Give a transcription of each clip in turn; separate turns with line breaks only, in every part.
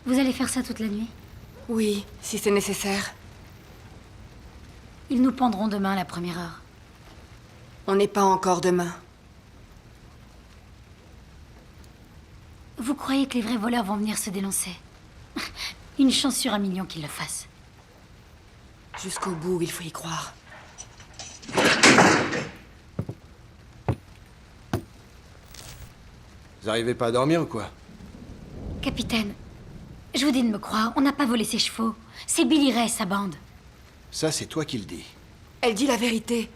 Vous allez faire ça toute la nuit?
Oui, si c'est nécessaire.
Ils nous pendront demain à la première heure.
On n'est pas encore demain.
Vous croyez que les vrais voleurs vont venir se dénoncer? Une chance sur 1 million qu'ils le fassent.
Jusqu'au bout, il faut y croire.
Vous arrivez pas à dormir ou quoi?
Capitaine, je vous dis de me croire, on n'a pas volé ses chevaux. C'est Billy Ray et sa bande.
Ça, c'est toi qui le dis.
Elle dit la vérité.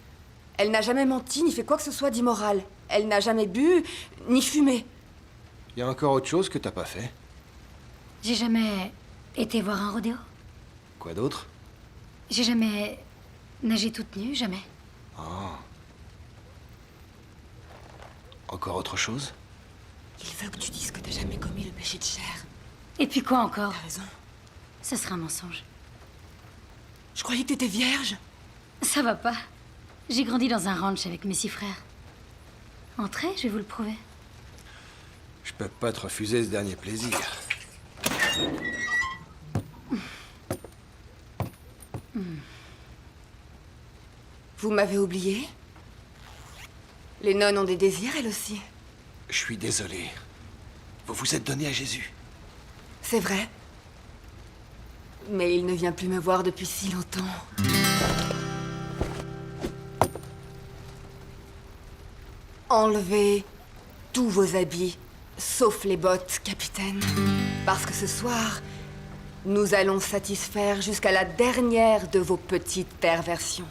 Elle n'a jamais menti, ni fait quoi que ce soit d'immoral. Elle n'a jamais bu, ni fumé.
Y a encore autre chose que t'as pas fait?
J'ai jamais été voir un rodéo.
Quoi d'autre?
J'ai jamais nagé toute nue, jamais.
Ah. Encore autre chose?
Il veut que tu dises que t'as jamais commis le péché de chair.
Et puis quoi encore?
T'as raison.
Ce serait un mensonge.
Je croyais que t'étais vierge.
Ça va pas. J'ai grandi dans un ranch avec mes 6 frères. Entrez, je vais vous le prouver.
Je peux pas te refuser ce dernier plaisir.
Vous m'avez oublié? Les nonnes ont des désirs, elles aussi.
Je suis désolé. Vous vous êtes donné à Jésus.
C'est vrai. Mais il ne vient plus me voir depuis si longtemps. Enlevez tous vos habits, sauf les bottes, capitaine. Parce que ce soir, nous allons satisfaire jusqu'à la dernière de vos petites perversions.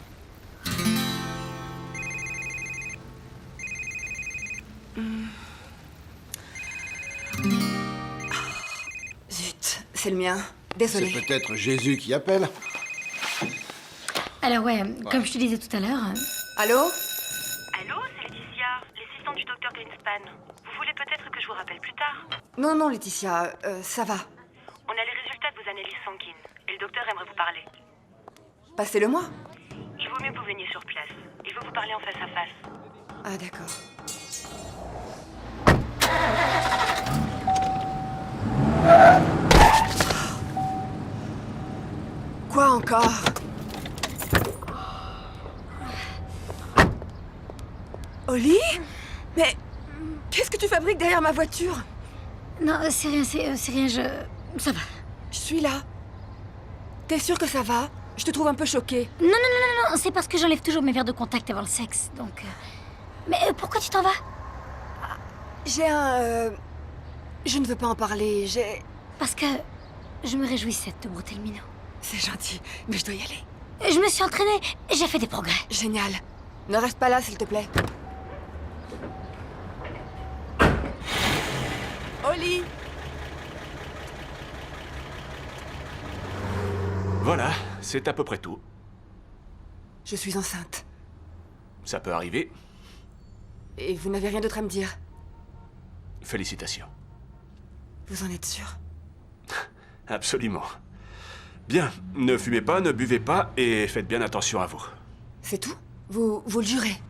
Zut, c'est le mien. Désolée.
C'est peut-être Jésus qui appelle.
Alors ouais, comme je te disais tout à l'heure...
Allô?
Allô, c'est Laetitia, l'assistante du docteur Greenspan. Vous voulez peut-être que je vous rappelle plus tard?
Non, non, Laetitia, ça va.
On a les résultats de vos analyses sanguines, et le docteur aimerait vous parler.
Passez-le-moi.
Il vaut mieux que vous veniez sur place. Il veut vous parler en face à face.
Ah, d'accord. Quoi encore? Oli? Mais qu'est-ce que tu fabriques derrière ma voiture?
Non, c'est rien, c'est rien, ça va.
Je suis là. T'es sûre que ça va? Je te trouve un peu choquée.
Non, c'est parce que j'enlève toujours mes verres de contact avant le sexe, donc... Mais pourquoi tu t'en vas?
J'ai un... Je ne veux pas en parler, j'ai...
Parce que je me réjouissais de te brouter le minot.
C'est gentil, mais je dois y aller.
Je me suis entraînée, j'ai fait des progrès.
Génial. Ne reste pas là, s'il te plaît. Oli!
Voilà, c'est à peu près tout.
Je suis enceinte.
Ça peut arriver.
Et vous n'avez rien d'autre à me dire?
Félicitations.
Vous en êtes sûr?
Absolument. Bien, ne fumez pas, ne buvez pas et faites bien attention à vous.
C'est tout? Vous le jurez?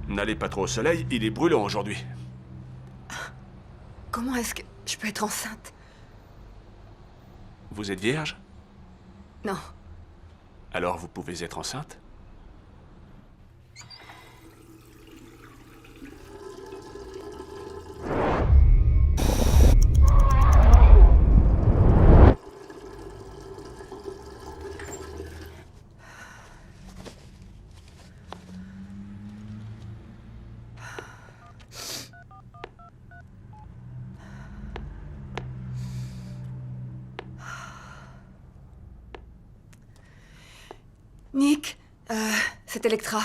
N'allez pas trop au soleil, il est brûlant aujourd'hui.
Comment est-ce que je peux être enceinte?
Vous êtes vierge?
Non.
Alors vous pouvez être enceinte?
Nick, c'est Electra.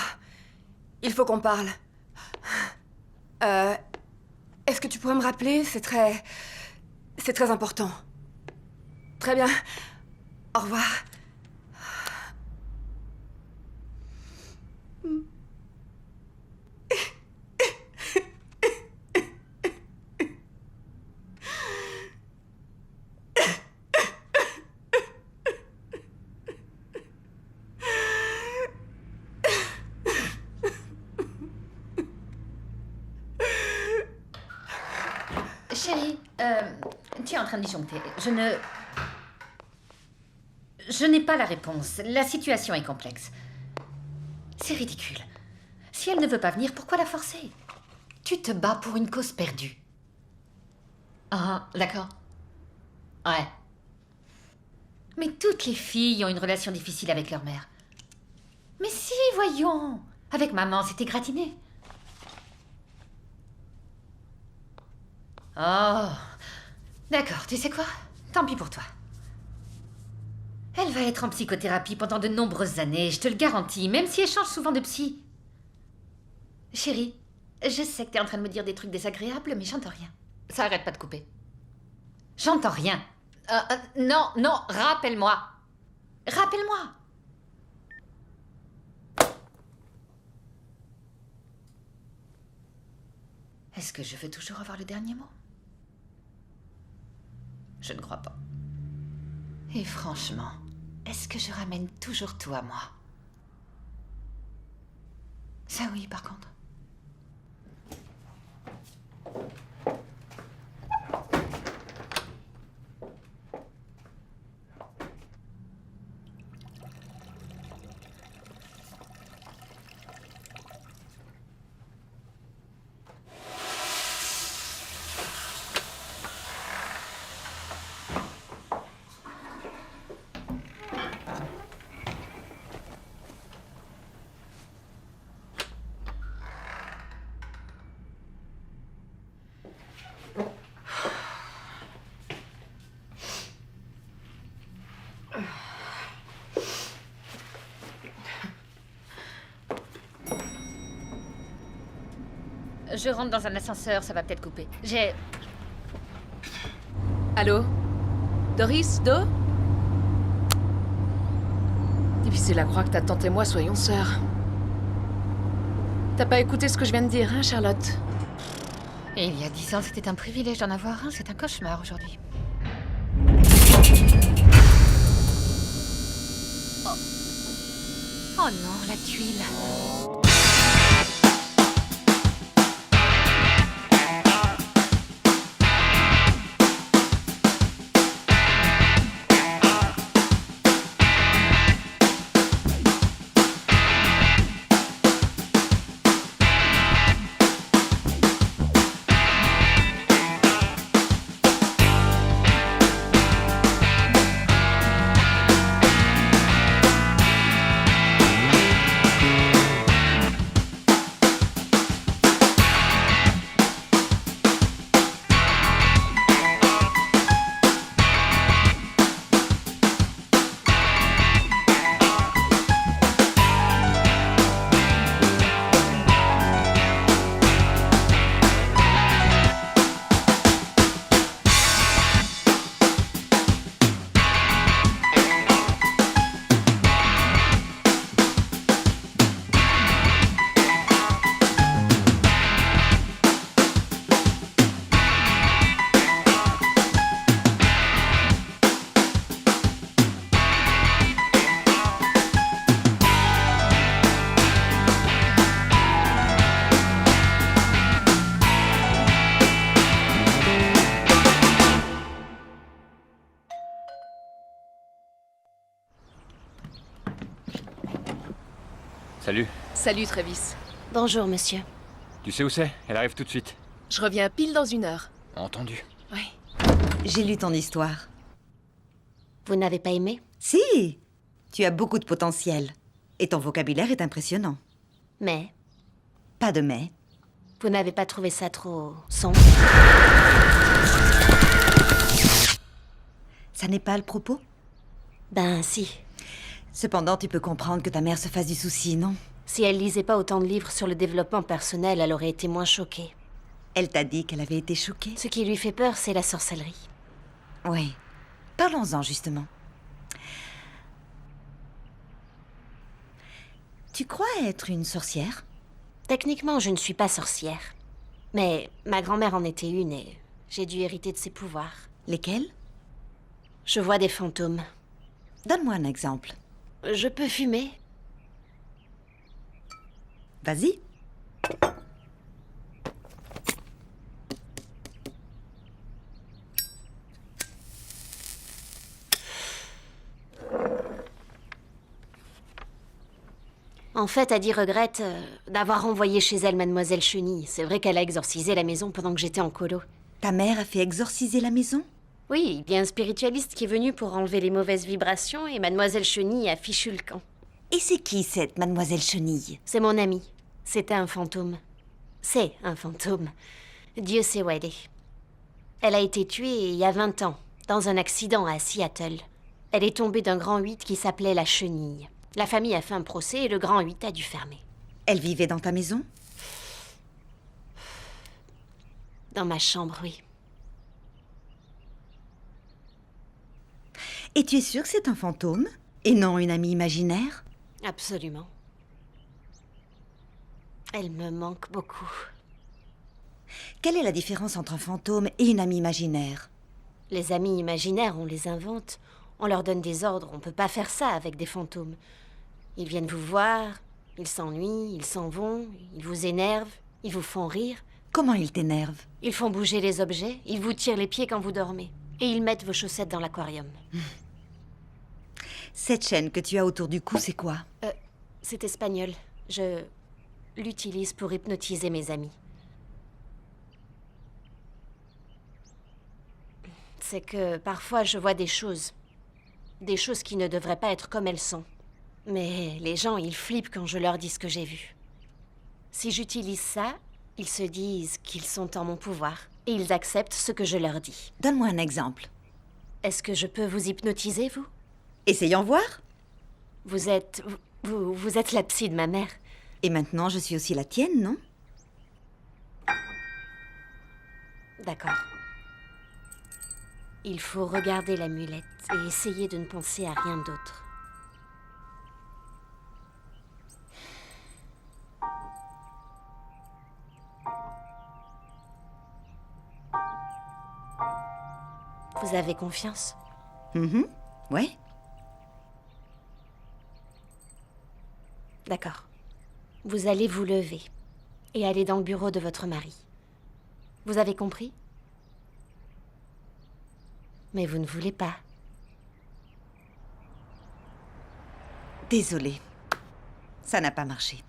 Il faut qu'on parle. Est-ce que tu pourrais me rappeler? C'est très important. Très bien. Au revoir.
Chérie, tu tu es en train de disjoncter. Je n'ai pas la réponse. La situation est complexe. C'est ridicule. Si elle ne veut pas venir, pourquoi la forcer? Tu te bats pour une cause perdue. Ah, d'accord. Ouais. Mais toutes les filles ont une relation difficile avec leur mère. Mais si, voyons. Avec maman, c'était gratiné. Oh. D'accord, tu sais quoi? Tant pis pour toi. Elle va être en psychothérapie pendant de nombreuses années, je te le garantis, même si elle change souvent de psy. Chérie, je sais que t'es en train de me dire des trucs désagréables, mais j'entends rien. Ça arrête pas de couper. J'entends rien. Non, rappelle-moi. Rappelle-moi. Est-ce que je veux toujours avoir le dernier mot? Je ne crois pas. Et franchement, est-ce que je ramène toujours tout à moi? Ça oui, par contre. Je rentre dans un ascenseur, ça va peut-être couper.
Allô? Doris, Do? Difficile à croire que ta tante et moi soyons sœurs. T'as pas écouté ce que je viens de dire, hein, Charlotte?
Et il y a 10 ans, c'était un privilège d'en avoir un. C'est un cauchemar aujourd'hui. Oh non, la tuile.
Salut.
Salut, Travis.
Bonjour, monsieur.
Tu sais où c'est? Elle arrive tout de suite.
Je reviens pile dans 1 heure.
Entendu.
Oui.
J'ai lu ton histoire.
Vous n'avez pas aimé?
Si! Tu as beaucoup de potentiel. Et ton vocabulaire est impressionnant.
Mais
Pas de mais.
vous n'avez pas trouvé ça trop sombre?
Ça n'est pas le propos?
Ben si.
Cependant, tu peux comprendre que ta mère se fasse du souci, non?
Si elle lisait pas autant de livres sur le développement personnel, elle aurait été moins choquée.
Elle t'a dit qu'elle avait été choquée?
Ce qui lui fait peur, c'est la sorcellerie.
Oui. Parlons-en, justement. Tu crois être une sorcière?
Techniquement, je ne suis pas sorcière. Mais ma grand-mère en était une et j'ai dû hériter de ses pouvoirs.
Lesquels?
Je vois des fantômes.
Donne-moi un exemple.
Je peux fumer?
Vas-y.
En fait, Adi regrette d'avoir envoyé chez elle Mademoiselle Chenille. C'est vrai qu'elle a exorcisé la maison pendant que j'étais en colo.
Ta mère a fait exorciser la maison?
Oui, il y a un spiritualiste qui est venu pour enlever les mauvaises vibrations et Mademoiselle Chenille a fichu le camp.
Et c'est qui, cette Mademoiselle Chenille?
C'est mon amie. C'était un fantôme. C'est un fantôme. Dieu sait où elle est. Elle a été tuée il y a 20 ans, dans un accident à Seattle. Elle est tombée d'un grand 8 qui s'appelait la Chenille. La famille a fait un procès et le grand 8 a dû fermer.
Elle vivait dans ta maison?
Dans ma chambre, oui.
Et tu es sûre que c'est un fantôme? Et non une amie imaginaire?
Absolument. Elle me manque beaucoup.
Quelle est la différence entre un fantôme et une amie imaginaire?
Les amis imaginaires, on les invente. On leur donne des ordres. On peut pas faire ça avec des fantômes. Ils viennent vous voir, ils s'ennuient, ils s'en vont, ils vous énervent, ils vous font rire.
Comment ils t'énervent?
Ils font bouger les objets, ils vous tirent les pieds quand vous dormez. Et ils mettent vos chaussettes dans l'aquarium.
Cette chaîne que tu as autour du cou, c'est quoi?
C'est espagnol. Je l'utilise pour hypnotiser mes amis. C'est que parfois je vois des choses. Des choses qui ne devraient pas être comme elles sont. Mais les gens, ils flippent quand je leur dis ce que j'ai vu. Si j'utilise ça, ils se disent qu'ils sont en mon pouvoir. Et ils acceptent ce que je leur dis.
Donne-moi un exemple.
Est-ce que je peux vous hypnotiser, vous?
Essayons voir.
Vous êtes la psy de ma mère.
Et maintenant, je suis aussi la tienne, non?
D'accord. Il faut regarder l'amulette et essayer de ne penser à rien d'autre. Vous avez confiance?
Ouais.
D'accord. Vous allez vous lever et aller dans le bureau de votre mari. Vous avez compris? Mais vous ne voulez pas.
Désolée. Ça n'a pas marché.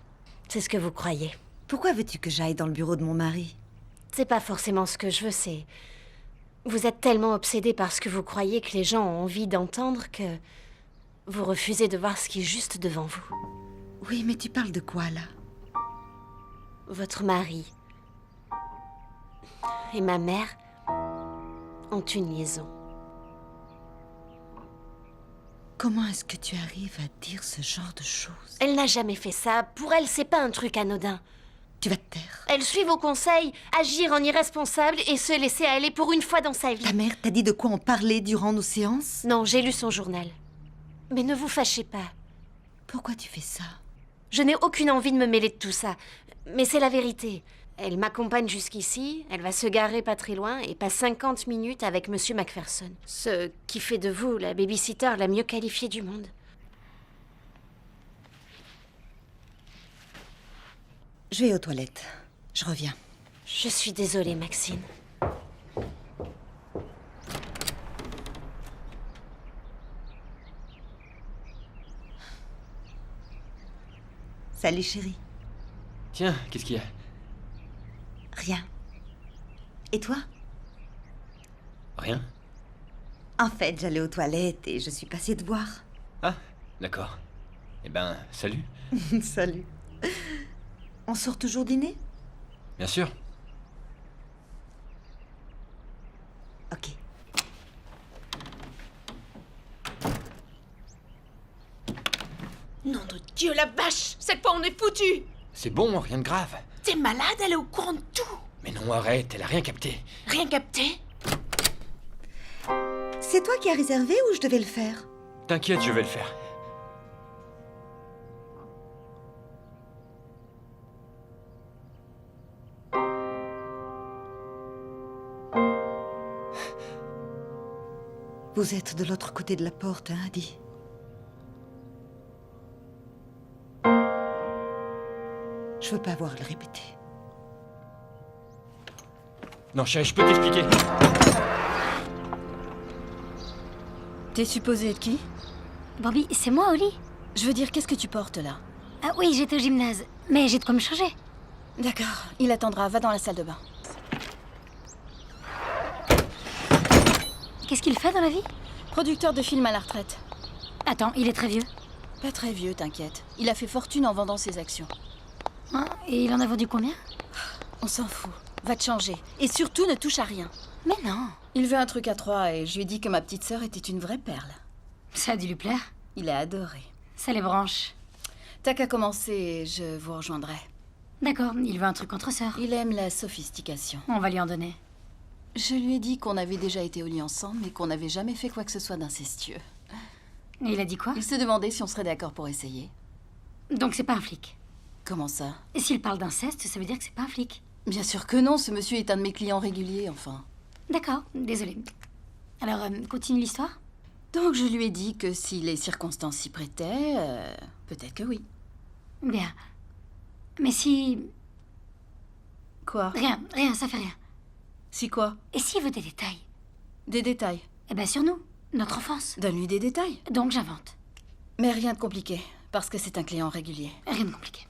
C'est ce que vous croyez.
Pourquoi veux-tu que j'aille dans le bureau de mon mari?
C'est pas forcément ce que je veux, c'est... Vous êtes tellement obsédé par ce que vous croyez que les gens ont envie d'entendre que... Vous refusez de voir ce qui est juste devant vous.
Oui, mais tu parles de quoi, là?
Votre mari et ma mère ont une liaison.
Comment est-ce que tu arrives à dire ce genre de choses?
Elle n'a jamais fait ça. Pour elle, c'est pas un truc anodin.
Tu vas te taire.
Elle suit vos conseils, agir en irresponsable et se laisser aller pour une fois dans sa vie.
Ta mère t'a dit de quoi on parlait durant nos séances?
Non, j'ai lu son journal. Mais ne vous fâchez pas.
Pourquoi tu fais ça?
Je n'ai aucune envie de me mêler de tout ça. Mais c'est la vérité. Elle m'accompagne jusqu'ici, elle va se garer pas très loin et passe 50 minutes avec Monsieur Macpherson. Ce qui fait de vous la babysitter la mieux qualifiée du monde.
Je vais aux toilettes. Je reviens.
Je suis désolée, Maxine.
Salut, chérie.
Tiens, qu'est-ce qu'il y a?
Rien. Et toi?
Rien?
En fait, j'allais aux toilettes et je suis passée te voir.
Ah, d'accord. Eh ben, salut.
Salut. On sort toujours dîner?
Bien sûr.
Ok.
Nom de Dieu, la vache! Cette fois, on est foutu!
C'est bon, rien de grave.
T'es malade, elle est au courant de tout!
Mais non, arrête, elle a rien capté.
Rien capté?
C'est toi qui as réservé ou je devais le faire?
T'inquiète, je vais le faire.
Vous êtes de l'autre côté de la porte, hein, Adi? Je veux pas avoir à le répéter.
Non, chérie, je peux t'expliquer.
T'es supposé être qui?
Bobby, c'est moi, Oli.
Je veux dire, qu'est-ce que tu portes là?
Ah oui, j'étais au gymnase. Mais j'ai de quoi me changer.
D'accord, il attendra. Va dans la salle de bain.
Qu'est-ce qu'il fait dans la vie?
Producteur de films à la retraite.
Attends, il est très vieux.
Pas très vieux, t'inquiète. Il a fait fortune en vendant ses actions.
Hein, et il en a vendu combien?
On s'en fout. Va te changer. Et surtout, ne touche à rien.
Mais non.
Il veut un truc à 3 et je lui ai dit que ma petite sœur était une vraie perle.
Ça a dû lui plaire.
Il a adoré.
Ça les branche.
T'as qu'à commencer et je vous rejoindrai.
D'accord, il veut un truc entre sœurs.
Il aime la sophistication.
On va lui en donner.
Je lui ai dit qu'on avait déjà été au lit ensemble, mais qu'on n'avait jamais fait quoi que ce soit d'incestueux.
Et il a dit quoi?
Il s'est demandé si on serait d'accord pour essayer.
Donc c'est pas un flic.
Comment ça?
Et s'il parle d'inceste, ça veut dire que c'est pas un flic.
Bien sûr que non, ce monsieur est un de mes clients réguliers, enfin.
D'accord, désolé. Alors, continue l'histoire?
Donc je lui ai dit que si les circonstances s'y prêtaient, peut-être que oui.
Bien. Mais si...
Quoi?
Rien, ça fait rien.
Si quoi?
Et s'il veut des détails?
Des détails.
Eh ben sur nous, notre enfance.
Donne-lui des détails.
Donc j'invente.
Mais rien de compliqué, parce que c'est un client régulier.
Rien de compliqué.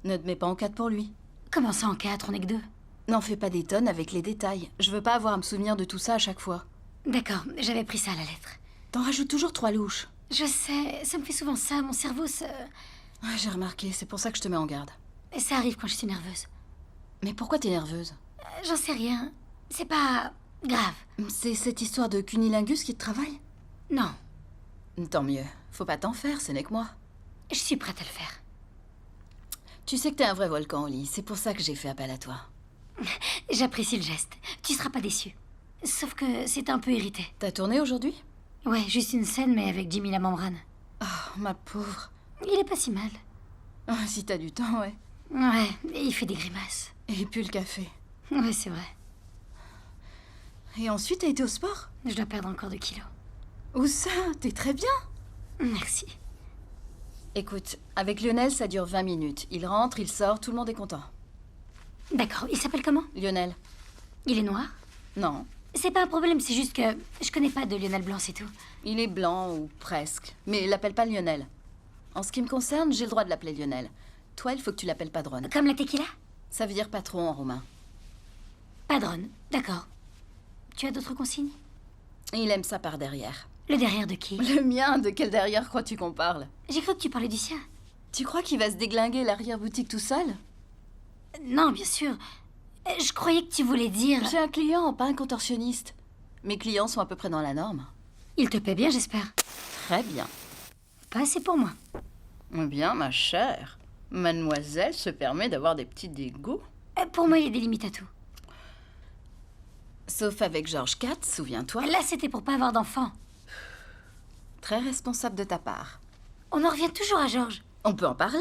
Ne te mets pas en 4 pour lui.
Comment ça en 4, on est que 2?
N'en fais pas des tonnes avec les détails. Je veux pas avoir à me souvenir de tout ça à chaque fois.
D'accord, j'avais pris ça à la lettre.
T'en rajoutes toujours 3 louches.
Je sais, ça me fait souvent ça, mon cerveau, ça...
Ouais, j'ai remarqué, c'est pour ça que je te mets en garde.
Et ça arrive quand je suis nerveuse.
Mais pourquoi t'es nerveuse?
J'en sais rien. C'est pas... grave.
C'est cette histoire de cunilingus qui te travaille?
Non,
Tant mieux. Faut pas t'en faire, ce n'est que moi.
je suis prête à le faire.
Tu sais que t'es un vrai volcan, Oli. C'est pour ça que j'ai fait appel à toi.
J'apprécie le geste. Tu seras pas déçu. Sauf que c'est un peu irrité.
T'as tourné aujourd'hui?
Ouais, juste une scène, mais avec Jimmy la membrane.
Oh, ma pauvre.
Il est pas si mal.
Oh, si t'as du temps, ouais.
Ouais, et il fait des grimaces.
Et puis le café.
Ouais, c'est vrai.
Et ensuite, t'as été au sport?
Je dois perdre encore 2 kilos.
Où ça? T'es très bien.
Merci.
Écoute, avec Lionel, ça dure 20 minutes. Il rentre, il sort, tout le monde est content.
D'accord, il s'appelle comment?
Lionel?
Il est noir?
Non.
C'est pas un problème, c'est juste que je connais pas de Lionel Blanc, c'est tout.
Il est blanc, ou presque. Mais l'appelle pas Lionel. En ce qui me concerne, j'ai le droit de l'appeler Lionel. Toi, il faut que tu l'appelles Padron.
Comme la tequila?
Ça veut dire patron en roumain.
Padron, d'accord. Tu as d'autres consignes?
Il aime ça par derrière.
Le derrière de qui?
Le mien, de quel derrière crois-tu qu'on parle?
J'ai cru que tu parlais du sien.
Tu crois qu'il va se déglinguer l'arrière-boutique tout seul?
Non, bien sûr. Je croyais que tu voulais dire...
J'ai un client, pas un contorsionniste. Mes clients sont à peu près dans la norme.
Il te paie bien, j'espère.
Très bien.
Pas assez pour moi.
Eh bien, ma chère, mademoiselle se permet d'avoir des petits dégoûts.
Pour moi, il y a des limites à tout.
Sauf avec George IV, souviens-toi.
Là, c'était pour pas avoir d'enfant.
Très responsable de ta part.
On en revient toujours à Georges.
On peut en parler.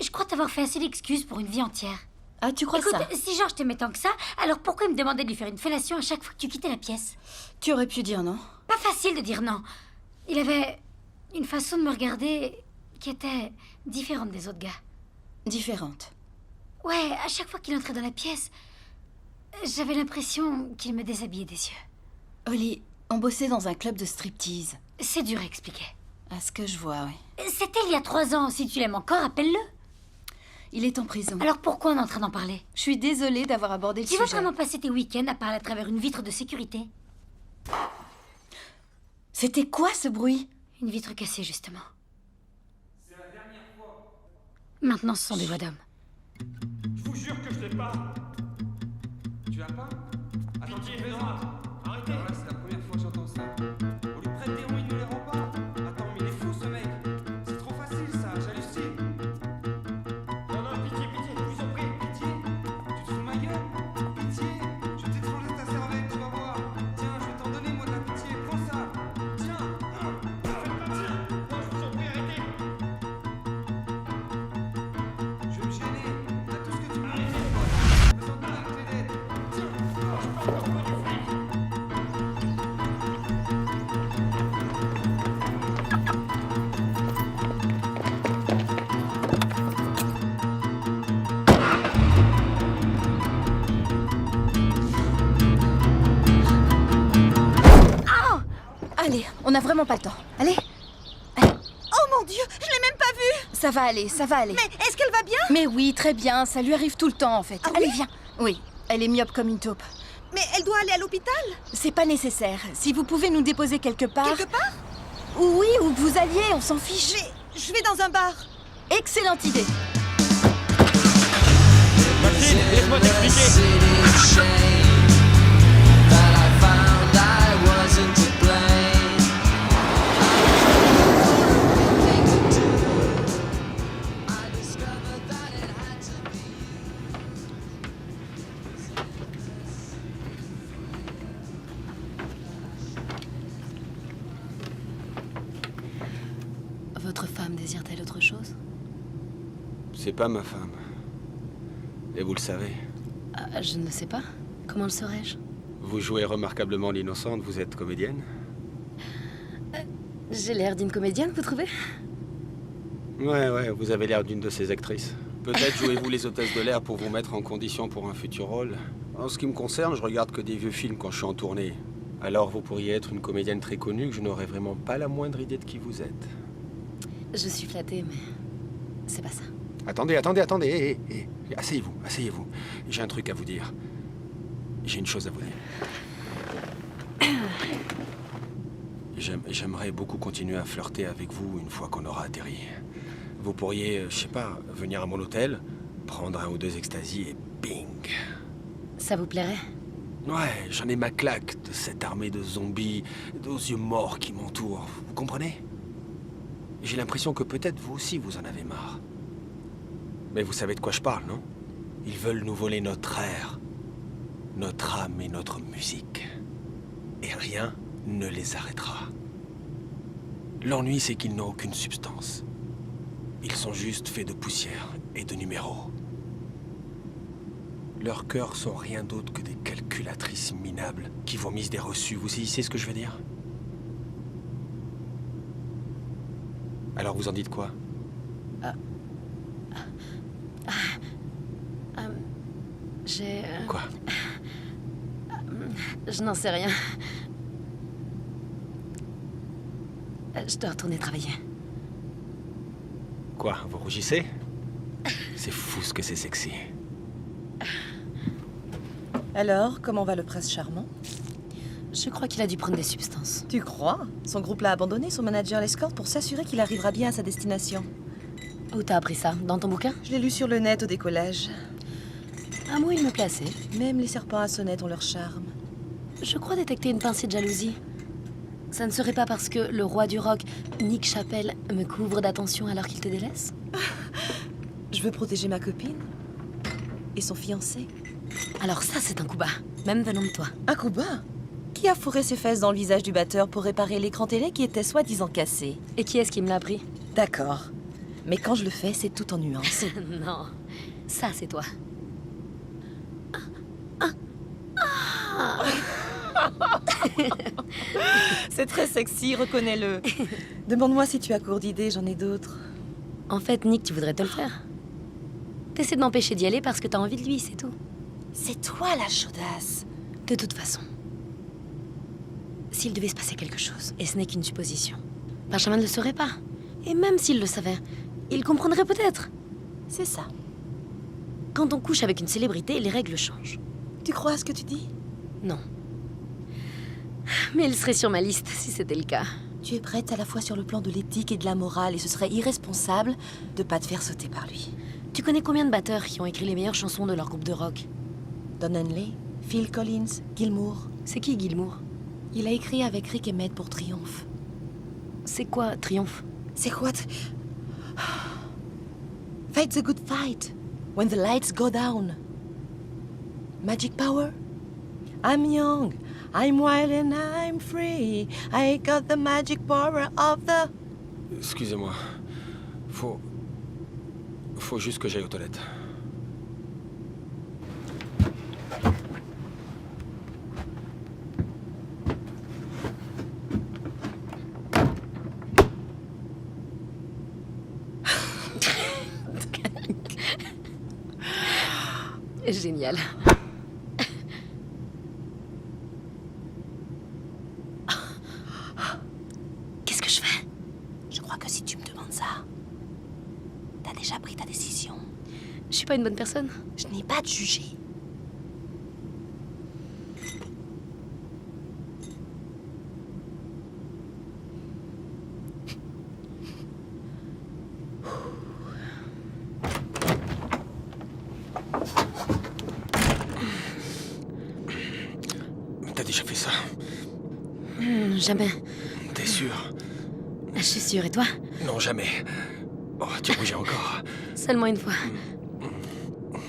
Je crois t'avoir fait assez d'excuses pour une vie entière.
Ah, tu crois
Écoute,
ça?
si Georges t'aimait tant que ça, alors pourquoi il me demandait de lui faire une fellation à chaque fois que tu quittais la pièce?
Tu aurais pu dire non.
Pas facile de dire non. Il avait une façon de me regarder qui était différente des autres gars.
Différente.
Ouais, à chaque fois qu'il entrait dans la pièce, j'avais l'impression qu'il me déshabillait des yeux.
Oli, on bossait dans un club de striptease.
C'est dur à expliquer.
À ce que je vois, oui.
C'était il y a 3 ans. Si tu l'aimes encore, appelle-le.
Il est en prison.
Alors pourquoi on est en train d'en parler?
Je suis désolée d'avoir abordé le
Tu
sujet.
vas vraiment passer tes week-ends à parler à travers une vitre de sécurité?
C'était quoi ce bruit?
Une vitre cassée, justement. C'est la dernière fois. Maintenant, ce sont des voix d'hommes.
Je vous jure que je l'ai pas. Tu l'as pas? Attends, pitié, non, arrêtez. Alors là, c'est la première fois que j'entends ça. On lui prête des roues, il nous les rend pas. Attends, mais il est fou ce mec. C'est trop facile ça, j'hallucine. Non, non, pitié, je vous en prie, pitié. Tu te fous de ma gueule? Pitié, je vais t'étranger ta cervelle, tu vas voir. Tiens, je vais t'en donner moi de la pitié, prends ça. Tiens, faites pas tiens. Non, je vous en prie, arrêtez. Je vais me gêner. T'as tout ce que tu veux. Arrêtez. Besoin de moi avec les dettes. Tiens, je parle pas du fric.
Allez, on n'a vraiment pas le temps. Allez.
Oh mon Dieu, je l'ai même pas vu!
ça va aller, ça va aller.
Mais est-ce qu'elle va bien?
Mais oui, très bien, ça lui arrive tout le temps en fait.
Ah
Allez,
oui?
viens. Oui, elle est myope comme une taupe.
Mais elle doit aller à l'hôpital?
C'est pas nécessaire. Si vous pouvez nous déposer quelque part...
Quelque part?
Oui, où que vous alliez, on s'en fiche.
Mais je vais dans un bar.
Excellente idée.
Mathilde, laisse-moi t'expliquer.
Votre femme désire-t-elle autre chose?
C'est pas ma femme. Et vous le savez.
Ah, je ne le sais pas. Comment le saurais-je?
Vous jouez remarquablement l'innocente, vous êtes comédienne?
J'ai l'air d'une comédienne, vous trouvez?
Ouais, vous avez l'air d'une de ces actrices. Peut-être jouez-vous les hôtesses de l'air pour vous mettre en condition pour un futur rôle. En ce qui me concerne, je regarde que des vieux films quand je suis en tournée. Alors vous pourriez être une comédienne très connue que je n'aurais vraiment pas la moindre idée de qui vous êtes.
Je suis flattée, mais c'est pas ça.
Attendez, hé. Asseyez-vous. J'ai un truc à vous dire. J'ai une chose à vous dire. J'aimerais beaucoup continuer à flirter avec vous une fois qu'on aura atterri. Vous pourriez, je sais pas, venir à mon hôtel, prendre 1 ou 2 extasies et bing.
Ça vous plairait?
Ouais, j'en ai ma claque de cette armée de zombies, aux yeux morts qui m'entourent. Vous comprenez? J'ai l'impression que peut-être vous aussi vous en avez marre. Mais vous savez de quoi je parle, non? Ils veulent nous voler notre air, notre âme et notre musique. Et rien ne les arrêtera. L'ennui, c'est qu'ils n'ont aucune substance. Ils sont juste faits de poussière et de numéros. Leurs cœurs sont rien d'autre que des calculatrices minables qui vomissent des reçus. Vous saisissez ce que je veux dire? Alors vous en dites quoi?
J'ai...
Quoi?
Je n'en sais rien. Je dois retourner travailler.
Quoi? Vous rougissez? C'est fou ce que c'est sexy.
Alors, comment va le prince charmant?
Je crois qu'il a dû prendre des substances.
Tu crois? Son groupe l'a abandonné, son manager l'escorte pour s'assurer qu'il arrivera bien à sa destination.
Où t'as appris ça? Dans ton bouquin?
Je l'ai lu sur le net au décollage.
Un mot, il me plaçait.
Même les serpents à sonnette ont leur charme.
Je crois détecter une pincée de jalousie. Ça ne serait pas parce que le roi du rock, Nick Chappelle, me couvre d'attention alors qu'il te délaisse?
Je veux protéger ma copine. Et son fiancé.
Alors ça, c'est un coup bas. Même venant de toi.
Un coup bas? Qui a fourré ses fesses dans le visage du batteur pour réparer l'écran télé qui était soi-disant cassé?
Et qui est-ce qui me l'a appris?
D'accord. Mais quand je le fais, c'est tout en nuances.
Non. Ça, c'est toi.
C'est très sexy, reconnais-le. Demande-moi si tu as court d'idées, j'en ai d'autres.
En fait, Nick, tu voudrais te le faire. T'essaies de m'empêcher d'y aller parce que t'as envie de lui, c'est tout.
C'est toi la chaudasse.
De toute façon, s'il devait se passer quelque chose, et ce n'est qu'une supposition, Benjamin ne le saurait pas. Et même s'il le savait, il comprendrait peut-être.
C'est ça.
Quand on couche avec une célébrité, les règles changent.
Tu crois à ce que tu dis?
Non. Mais il serait sur ma liste si c'était le cas.
Tu es prête à la fois sur le plan de l'éthique et de la morale, et ce serait irresponsable de pas te faire sauter par lui.
Tu connais combien de batteurs qui ont écrit les meilleures chansons de leur groupe de rock?
Don Henley, Phil Collins, Gilmour.
C'est qui Gilmour?
Il a écrit avec Rick Emmett pour Triomphe.
C'est quoi, Triomphe?
C'est quoi Fight the good fight. When the lights go down. Magic power. I'm young. I'm wild and I'm free. I got the magic power of the...
Excusez-moi. Faut juste que j'aille aux toilettes.
Génial. Qu'est-ce que je fais?
Je crois que si tu me demandes ça, déjà pris ta décision.
Je suis pas une bonne personne.
Je n'ai pas de jugé.
T'as déjà fait ça?
Jamais.
T'es sûr?
Je suis sûre, et toi?
Non, jamais. Oh, tu bougeais encore.
Seulement une fois.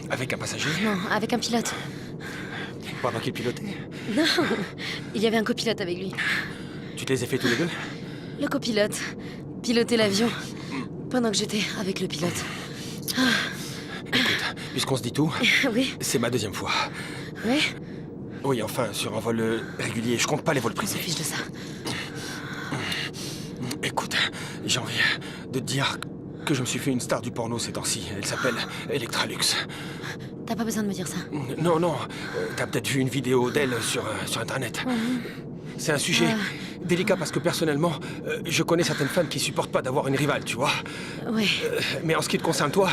Avec un passager?
Non, avec un pilote.
Pendant qu'il pilotait?
Non, il y avait un copilote avec lui.
Tu te les as fait tous les deux?
Le copilote pilotait l'avion pendant que j'étais avec le pilote.
Écoute, puisqu'on se dit tout,
Oui,
c'est ma deuxième fois.
oui,
Oui, enfin, sur un vol régulier. Je compte pas les vols
on
privés.
se fiche de ça.
Écoute, j'ai envie de te dire que je me suis fait une star du porno ces temps-ci. Elle s'appelle Electralux.
T'as pas besoin de me dire ça.
Non, non, t'as peut-être vu une vidéo d'elle sur Internet. C'est un sujet délicat parce que personnellement, je connais certaines femmes qui supportent pas d'avoir une rivale, tu vois.
Oui.
Mais en ce qui te concerne toi,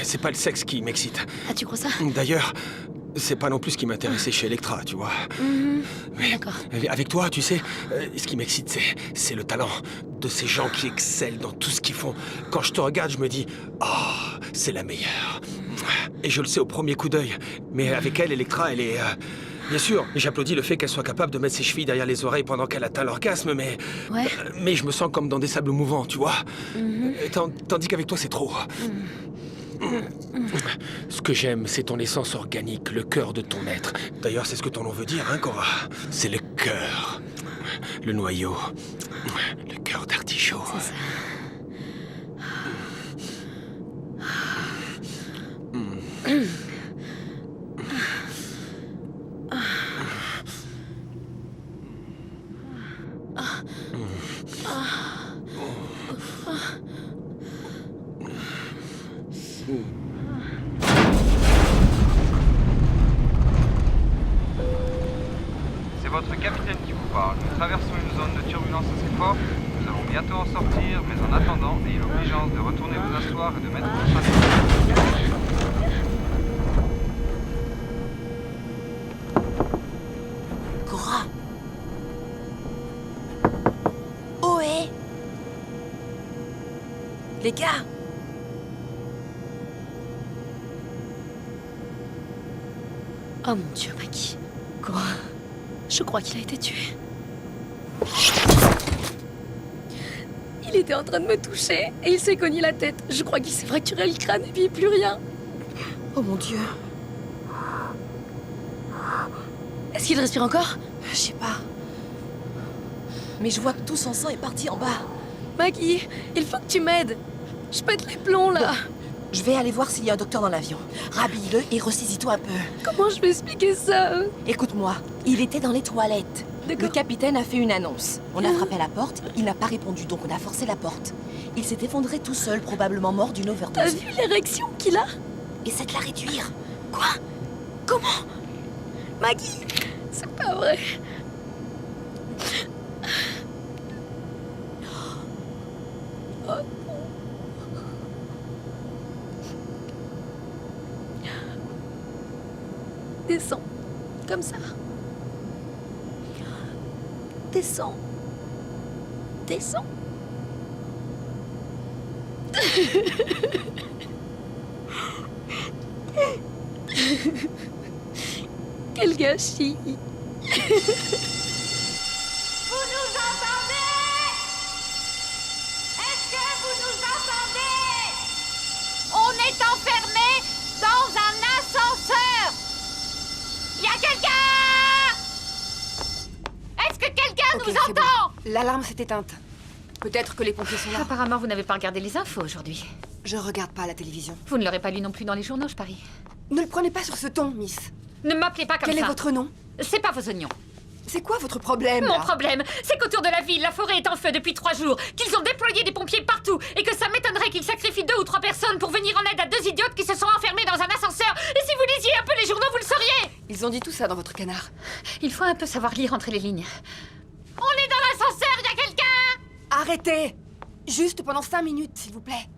c'est pas le sexe qui m'excite.
Ah, tu crois ça?
D'ailleurs, c'est pas non plus ce qui m'intéressait chez Electra, tu vois. Mais
D'accord.
avec toi, tu sais, ce qui m'excite, c'est le talent de ces gens qui excellent dans tout ce qu'ils font. Quand je te regarde, je me dis, oh, c'est la meilleure. Et je le sais au premier coup d'œil. Mais avec elle, Electra, elle est... Bien sûr, j'applaudis le fait qu'elle soit capable de mettre ses chevilles derrière les oreilles pendant qu'elle atteint l'orgasme, mais...
Ouais.
Mais je me sens comme dans des sables mouvants, tu vois. Tandis qu'avec toi, c'est trop. Ce que j'aime, c'est ton essence organique, le cœur de ton être. D'ailleurs, c'est ce que ton nom veut dire, hein, Cora? C'est le cœur. Le noyau. Le cœur d'artichaut.
C'est ça.
C'est votre capitaine qui vous parle. Nous traversons une zone de turbulence assez forte. Nous allons bientôt en sortir, mais en attendant, ayez l'obligeance de retourner vous asseoir et de mettre vos chaussures.
Cora. Ohé. Les gars.
Oh mon Dieu, Maggie. Quoi? Je crois qu'il a été tué. Il était en train de me toucher et il s'est cogné la tête. Je crois qu'il s'est fracturé le crâne et puis plus rien.
Oh mon Dieu.
Est-ce qu'il respire encore?
Je sais pas. Mais je vois que tout son sang est parti en bas.
Maggie, il faut que tu m'aides. Je pète les plombs là.
Je vais aller voir s'il y a un docteur dans l'avion. Rhabille-le et ressaisis-toi un peu.
Comment je vais expliquer ça?
Écoute-moi, il était dans les toilettes.
D'accord.
Le capitaine a fait une annonce. On a frappé à la porte, il n'a pas répondu, donc on a forcé la porte. Il s'est effondré tout seul, probablement mort d'une
T'as
overdose.
vu l'érection qu'il a?
Essaie de la réduire.
Quoi? Comment? Maggie, c'est pas vrai. Oh non. Descends, comme ça. Descends. Descends. Quel gâchis.
Vous nous entendez? Est-ce que vous nous entendez? On est enfermé dans un ascenseur. Y a quelqu'un? Est-ce que quelqu'un
Ok,
nous
c'est
entend?
bon. L'alarme s'est éteinte. Peut-être que les pompiers sont là.
Apparemment, vous n'avez pas regardé les infos aujourd'hui.
Je regarde pas la télévision.
Vous ne l'aurez pas lu non plus dans les journaux, je parie.
Ne le prenez pas sur ce ton, Miss.
Ne m'appelez pas comme
Quel
ça.
est votre nom?
C'est pas vos oignons.
C'est quoi votre problème
Mon
là
problème, c'est qu'autour de la ville, la forêt est en feu depuis 3 jours, qu'ils ont déployé des pompiers partout, et que ça m'étonnerait qu'ils sacrifient 2 ou 3 personnes pour venir en aide à 2 idiotes qui se sont enfermés dans un ascenseur. Et si vous lisiez un peu les journaux, vous le sauriez.
Ils ont dit tout ça dans votre canard.
Il faut un peu savoir lire entre les lignes.
On est dans l'ascenseur, y a quelqu'un?
Arrêtez! Juste pendant 5 minutes, s'il vous plaît.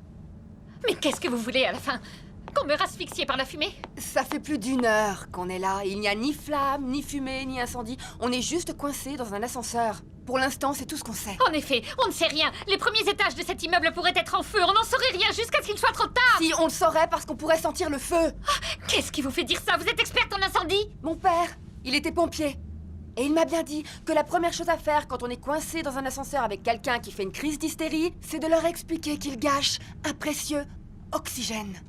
Mais qu'est-ce que vous voulez à la fin? Qu'on meure asphyxié par la fumée?
Ça fait plus d'une heure qu'on est là. Il n'y a ni flamme, ni fumée, ni incendie. On est juste coincés dans un ascenseur. Pour l'instant, c'est tout ce qu'on sait.
En effet, on ne sait rien. Les premiers étages de cet immeuble pourraient être en feu. On n'en saurait rien jusqu'à ce qu'il soit trop tard.
Si, on le saurait parce qu'on pourrait sentir le feu.
Qu'est-ce qui vous fait dire ça? Vous êtes experte en incendie?
Mon père, il était pompier. Et il m'a bien dit que la première chose à faire quand on est coincé dans un ascenseur avec quelqu'un qui fait une crise d'hystérie, c'est de leur expliquer qu'ils gâchent un précieux oxygène.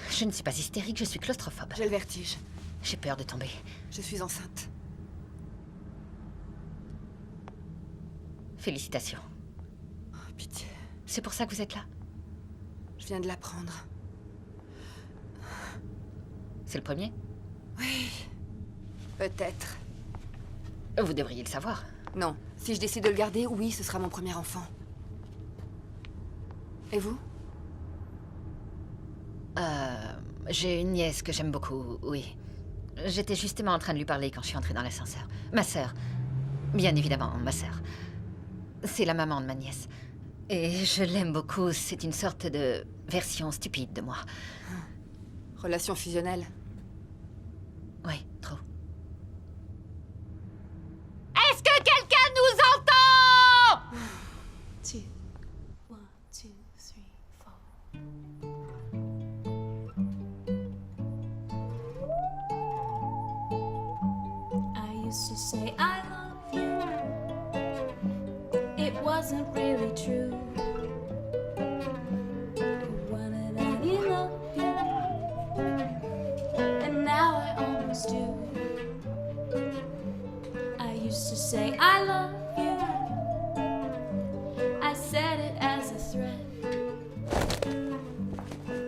Je ne suis pas hystérique, je suis claustrophobe.
J'ai le vertige.
J'ai peur de tomber.
Je suis enceinte.
Félicitations.
Oh, pitié.
C'est pour ça que vous êtes là?
Je viens de l'apprendre.
C'est le premier?
Oui. Peut-être.
Vous devriez le savoir.
Non. Si je décide de le garder, oui, ce sera mon premier enfant. Et vous?
J'ai une nièce que j'aime beaucoup, oui. J'étais justement en train de lui parler quand je suis entrée dans l'ascenseur. Ma sœur. Bien évidemment, ma sœur. C'est la maman de ma nièce. Et je l'aime beaucoup, c'est une sorte de version stupide de moi.
Relation fusionnelle.
Oui, trop.
Est-ce que quelqu'un nous entend?
2, 1, 2, 3, 4. I used to say I love you. It wasn't really true. I wanted any love you. And now I almost do. I used to say I love you. I said it as a threat.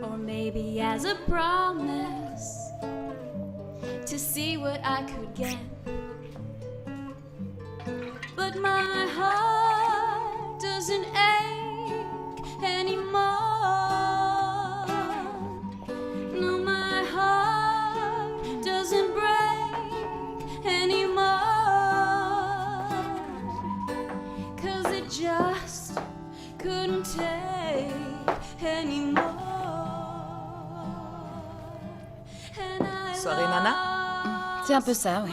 Or maybe as a promise to see what I could get. But my heart doesn't ache anymore. No, my heart doesn't break anymore. 'Cause it just couldn't take anymore. And I
Soirée nana?
C'est un peu ça, oui.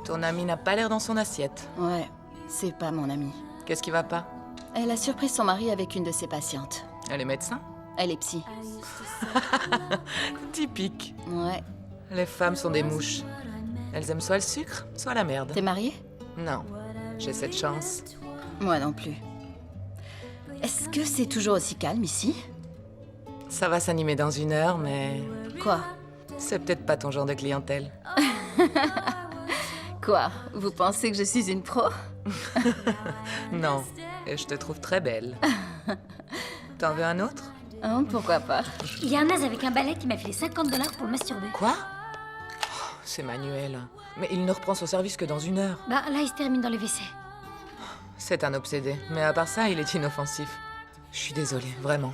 Ton amie n'a pas l'air dans son assiette.
Ouais, c'est pas mon amie.
Qu'est-ce qui va pas?
Elle a surpris son mari avec une de ses patientes.
Elle est médecin?
Elle est psy.
Typique.
Ouais.
Les femmes sont des mouches. Elles aiment soit le sucre, soit la merde.
T'es mariée?
Non, j'ai cette chance.
Moi non plus. Est-ce que c'est toujours aussi calme ici?
Ça va s'animer dans 1 heure, mais
Quoi?
c'est peut-être pas ton genre de clientèle.
Quoi? Vous pensez que je suis une pro?
Non, et je te trouve très belle. T'en veux un autre?
Hein, pourquoi pas?
Il y a un naze avec un balai qui m'a filé $50 pour le masturber.
Quoi? Oh, c'est Manuel. Mais il ne reprend son service que dans 1 heure.
Bah là, il se termine dans les WC.
C'est un obsédé, mais à part ça, il est inoffensif. Je suis désolée, vraiment.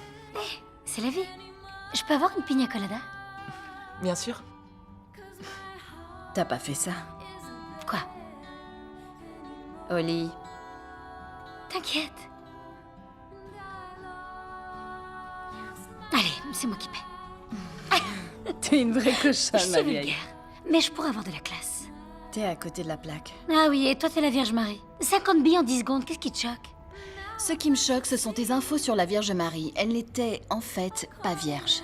C'est la vie. Je peux avoir une pina colada?
Bien sûr.
T'as pas fait ça?
Quoi?
Oli.
T'inquiète. Allez, c'est moi qui paie.
T'es une vraie
Je
cochonne,
suis
ma vieille.
vulgaire, mais je pourrais avoir de la classe.
T'es à côté de la plaque.
Ah oui, et toi, t'es la Vierge Marie. 50 billes en 10 secondes, qu'est-ce qui te choque?
Ce qui me choque, ce sont tes infos sur la Vierge Marie. Elle n'était, en fait, pas vierge.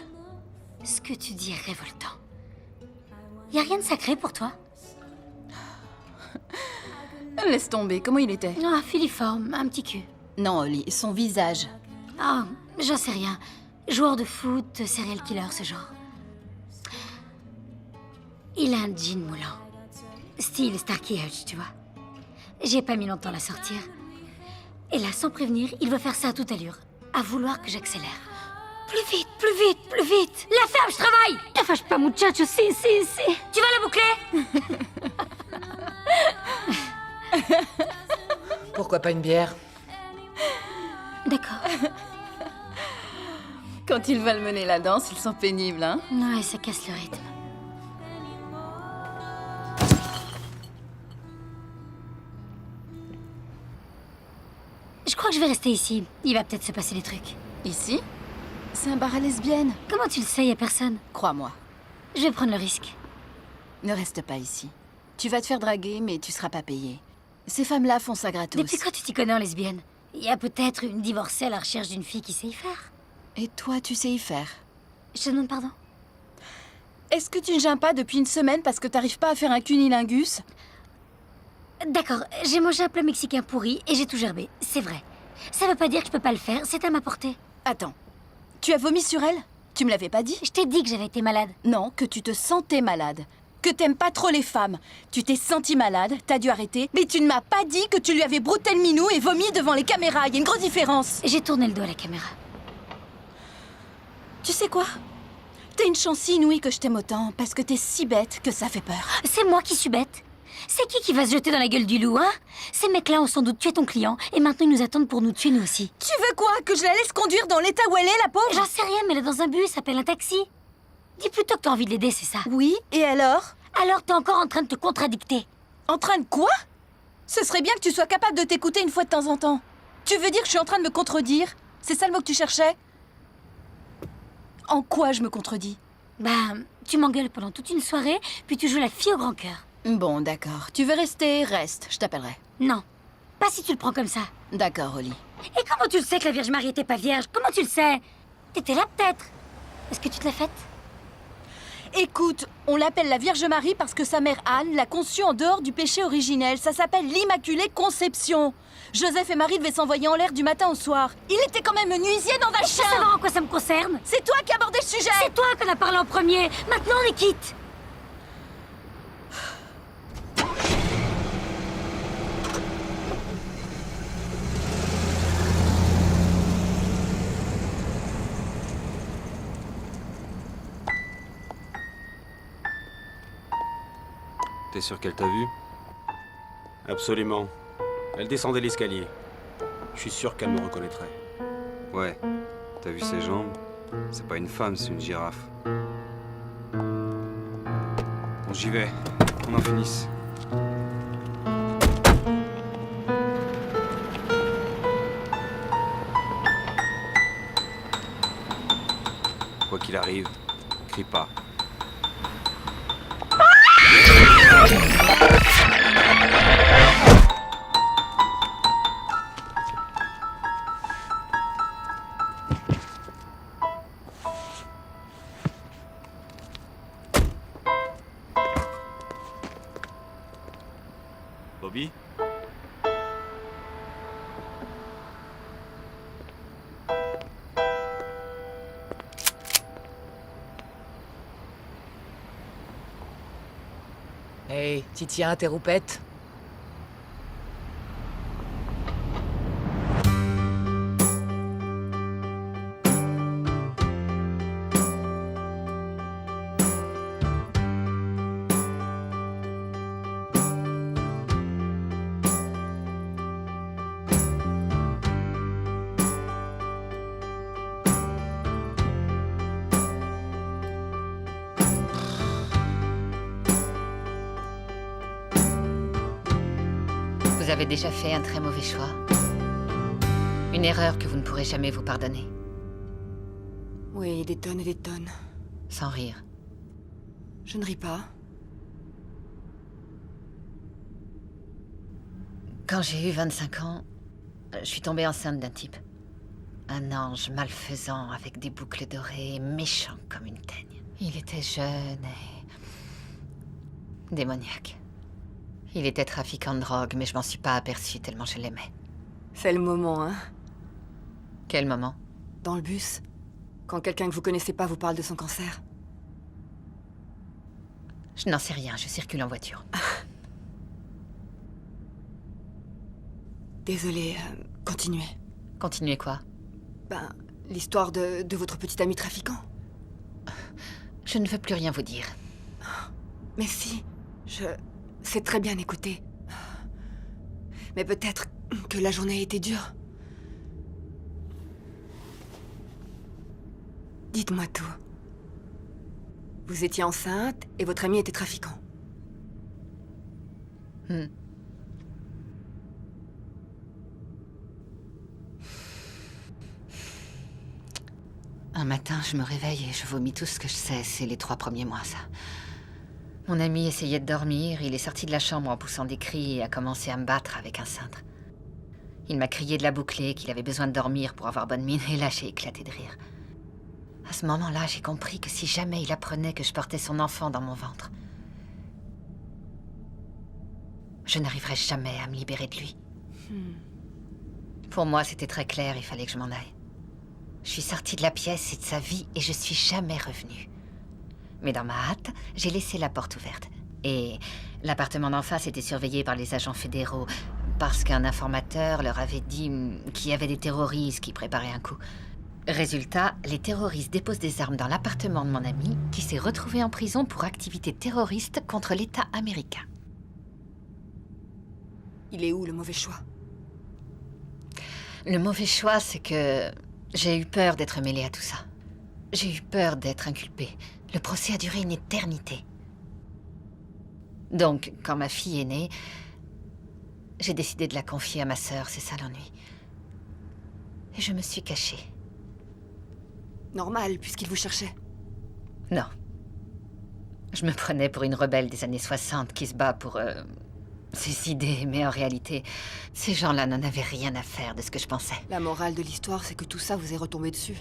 Ce que tu dis est révoltant. Y a rien de sacré pour toi?
Laisse tomber, comment il était?
Ah, filiforme, un petit cul.
Non, Oli, son visage.
Ah, j'en sais rien. Joueur de foot, serial killer, ce genre. Il a un jean moulant. Style Starkey Hutch, tu vois. J'ai pas mis longtemps à la sortir. Et là, sans prévenir, il veut faire ça à toute allure. À vouloir que j'accélère. Plus vite, plus vite, plus vite. La ferme, je travaille. Ne fâche pas, muchacho, si. Tu vas la boucler?
Pourquoi pas une bière?
D'accord.
Quand ils veulent mener la danse, ils sont pénibles, hein?
Ouais, ça casse le rythme. que je vais rester ici. Il va peut-être se passer des trucs.
Ici? C'est un bar à lesbiennes.
Comment tu le sais, y a personne?
Crois-moi.
Je vais prendre le risque.
Ne reste pas ici. Tu vas te faire draguer, mais tu seras pas payé. Ces femmes-là font ça gratos.
Depuis quand tu t'y connais en lesbienne? Il y a peut-être une divorcée à la recherche d'une fille qui sait y faire.
Et toi, tu sais y faire.
Je te demande pardon.
Est-ce que tu ne gênes pas depuis une semaine parce que t'arrives pas à faire un cunilingus?
D'accord, j'ai mangé un plat mexicain pourri et j'ai tout gerbé, c'est vrai. Ça veut pas dire que je peux pas le faire, c'est à ma portée.
Attends, tu as vomi sur elle? Tu me l'avais pas dit?
Je t'ai dit que j'avais été malade.
Non, que tu te sentais malade. Que t'aimes pas trop les femmes. Tu t'es senti malade, t'as dû arrêter, mais tu ne m'as pas dit que tu lui avais brouté le minou et vomi devant les caméras. Il y a une grosse différence.
J'ai tourné le dos à la caméra.
Tu sais quoi? T'as une chance inouïe que je t'aime autant, parce que t'es si bête que ça fait peur.
C'est moi qui suis bête. C'est qui va se jeter dans la gueule du loup, hein? Ces mecs-là ont sans doute tué ton client, et maintenant ils nous attendent pour nous tuer nous aussi.
Tu veux quoi? Que je la laisse conduire dans l'état où elle est, la pauvre?
J'en sais rien, mais elle est dans un bus, appelle un taxi. Dis plutôt que t'as envie de l'aider, c'est ça?
Oui, et alors?
Alors t'es encore en train de te contradicter.
En train de quoi? Ce serait bien que tu sois capable de t'écouter une fois de temps en temps. Tu veux dire que je suis en train de me contredire? C'est ça le mot que tu cherchais? En quoi je me contredis?
Bah, tu m'engueules pendant toute une soirée, puis tu joues la fille au grand cœur.
Bon, d'accord. Tu veux rester? Reste, je t'appellerai.
Non, pas si tu le prends comme ça.
D'accord, Oli.
Et comment tu le sais que la Vierge Marie était pas vierge? Comment tu le sais? T'étais là peut-être? Est-ce que tu te l'as faite?
Écoute, on l'appelle la Vierge Marie parce que sa mère Anne l'a conçue en dehors du péché originel. Ça s'appelle l'Immaculée Conception. Joseph et Marie devaient s'envoyer en l'air du matin au soir. Il était quand même menuisier dans un chien.
Savoir en quoi ça me concerne?
C'est toi qui as abordé le sujet.
C'est toi qu'on a parlé en premier. Maintenant on est quitte.
T'es sûr qu'elle t'a vu?
Absolument. Elle descendait l'escalier. Je suis sûr qu'elle me reconnaîtrait.
Ouais. T'as vu ses jambes? C'est pas une femme, c'est une girafe. Bon, j'y vais. On en finisse. Quoi qu'il arrive, crie pas.
Bobby?
Hey, t'y tiens, tes roupettes?
Vous avez déjà fait un très mauvais choix. Une erreur que vous ne pourrez jamais vous pardonner.
Oui, des tonnes et des tonnes.
Sans rire.
Je ne ris pas.
Quand j'ai eu 25 ans, je suis tombée enceinte d'un type. Un ange malfaisant avec des boucles dorées et méchant comme une teigne. Il était jeune et démoniaque. Il était trafiquant de drogue, mais je m'en suis pas aperçue tellement je l'aimais.
C'est le moment, hein?
Quel moment?
Dans le bus. Quand quelqu'un que vous connaissez pas vous parle de son cancer.
Je n'en sais rien, je circule en voiture.
Désolée, continuez.
Continuez quoi?
Ben, l'histoire de votre petit ami trafiquant.
Je ne veux plus rien vous dire.
Mais si, je sais très bien écouter. Mais peut-être que la journée a été dure. Dites-moi tout. Vous étiez enceinte et votre ami était trafiquant.
Un matin, je me réveille et je vomis tout ce que je sais. C'est les 3 premiers mois, ça. Mon ami essayait de dormir. Il est sorti de la chambre en poussant des cris et a commencé à me battre avec un cintre. Il m'a crié de la boucler, qu'il avait besoin de dormir pour avoir bonne mine. Et là, j'ai éclaté de rire. À ce moment-là, j'ai compris que si jamais il apprenait que je portais son enfant dans mon ventre, je n'arriverais jamais à me libérer de lui. Pour moi, c'était très clair, il fallait que je m'en aille. Je suis sortie de la pièce et de sa vie et je suis jamais revenue. Mais dans ma hâte, j'ai laissé la porte ouverte. Et l'appartement d'en face était surveillé par les agents fédéraux parce qu'un informateur leur avait dit qu'il y avait des terroristes qui préparaient un coup. Résultat, les terroristes déposent des armes dans l'appartement de mon ami qui s'est retrouvé en prison pour activité terroriste contre l'État américain.
Il est où le mauvais choix?
Le mauvais choix, c'est que j'ai eu peur d'être mêlée à tout ça. J'ai eu peur d'être inculpée. Le procès a duré une éternité. Donc, quand ma fille est née, j'ai décidé de la confier à ma sœur, c'est ça l'ennui. Et je me suis cachée.
Normal, puisqu'il vous cherchait.
Non. Je me prenais pour une rebelle des années 60 qui se bat pour ses idées, mais en réalité, ces gens-là n'en avaient rien à faire de ce que je pensais.
La morale de l'histoire, c'est que tout ça vous est retombé dessus.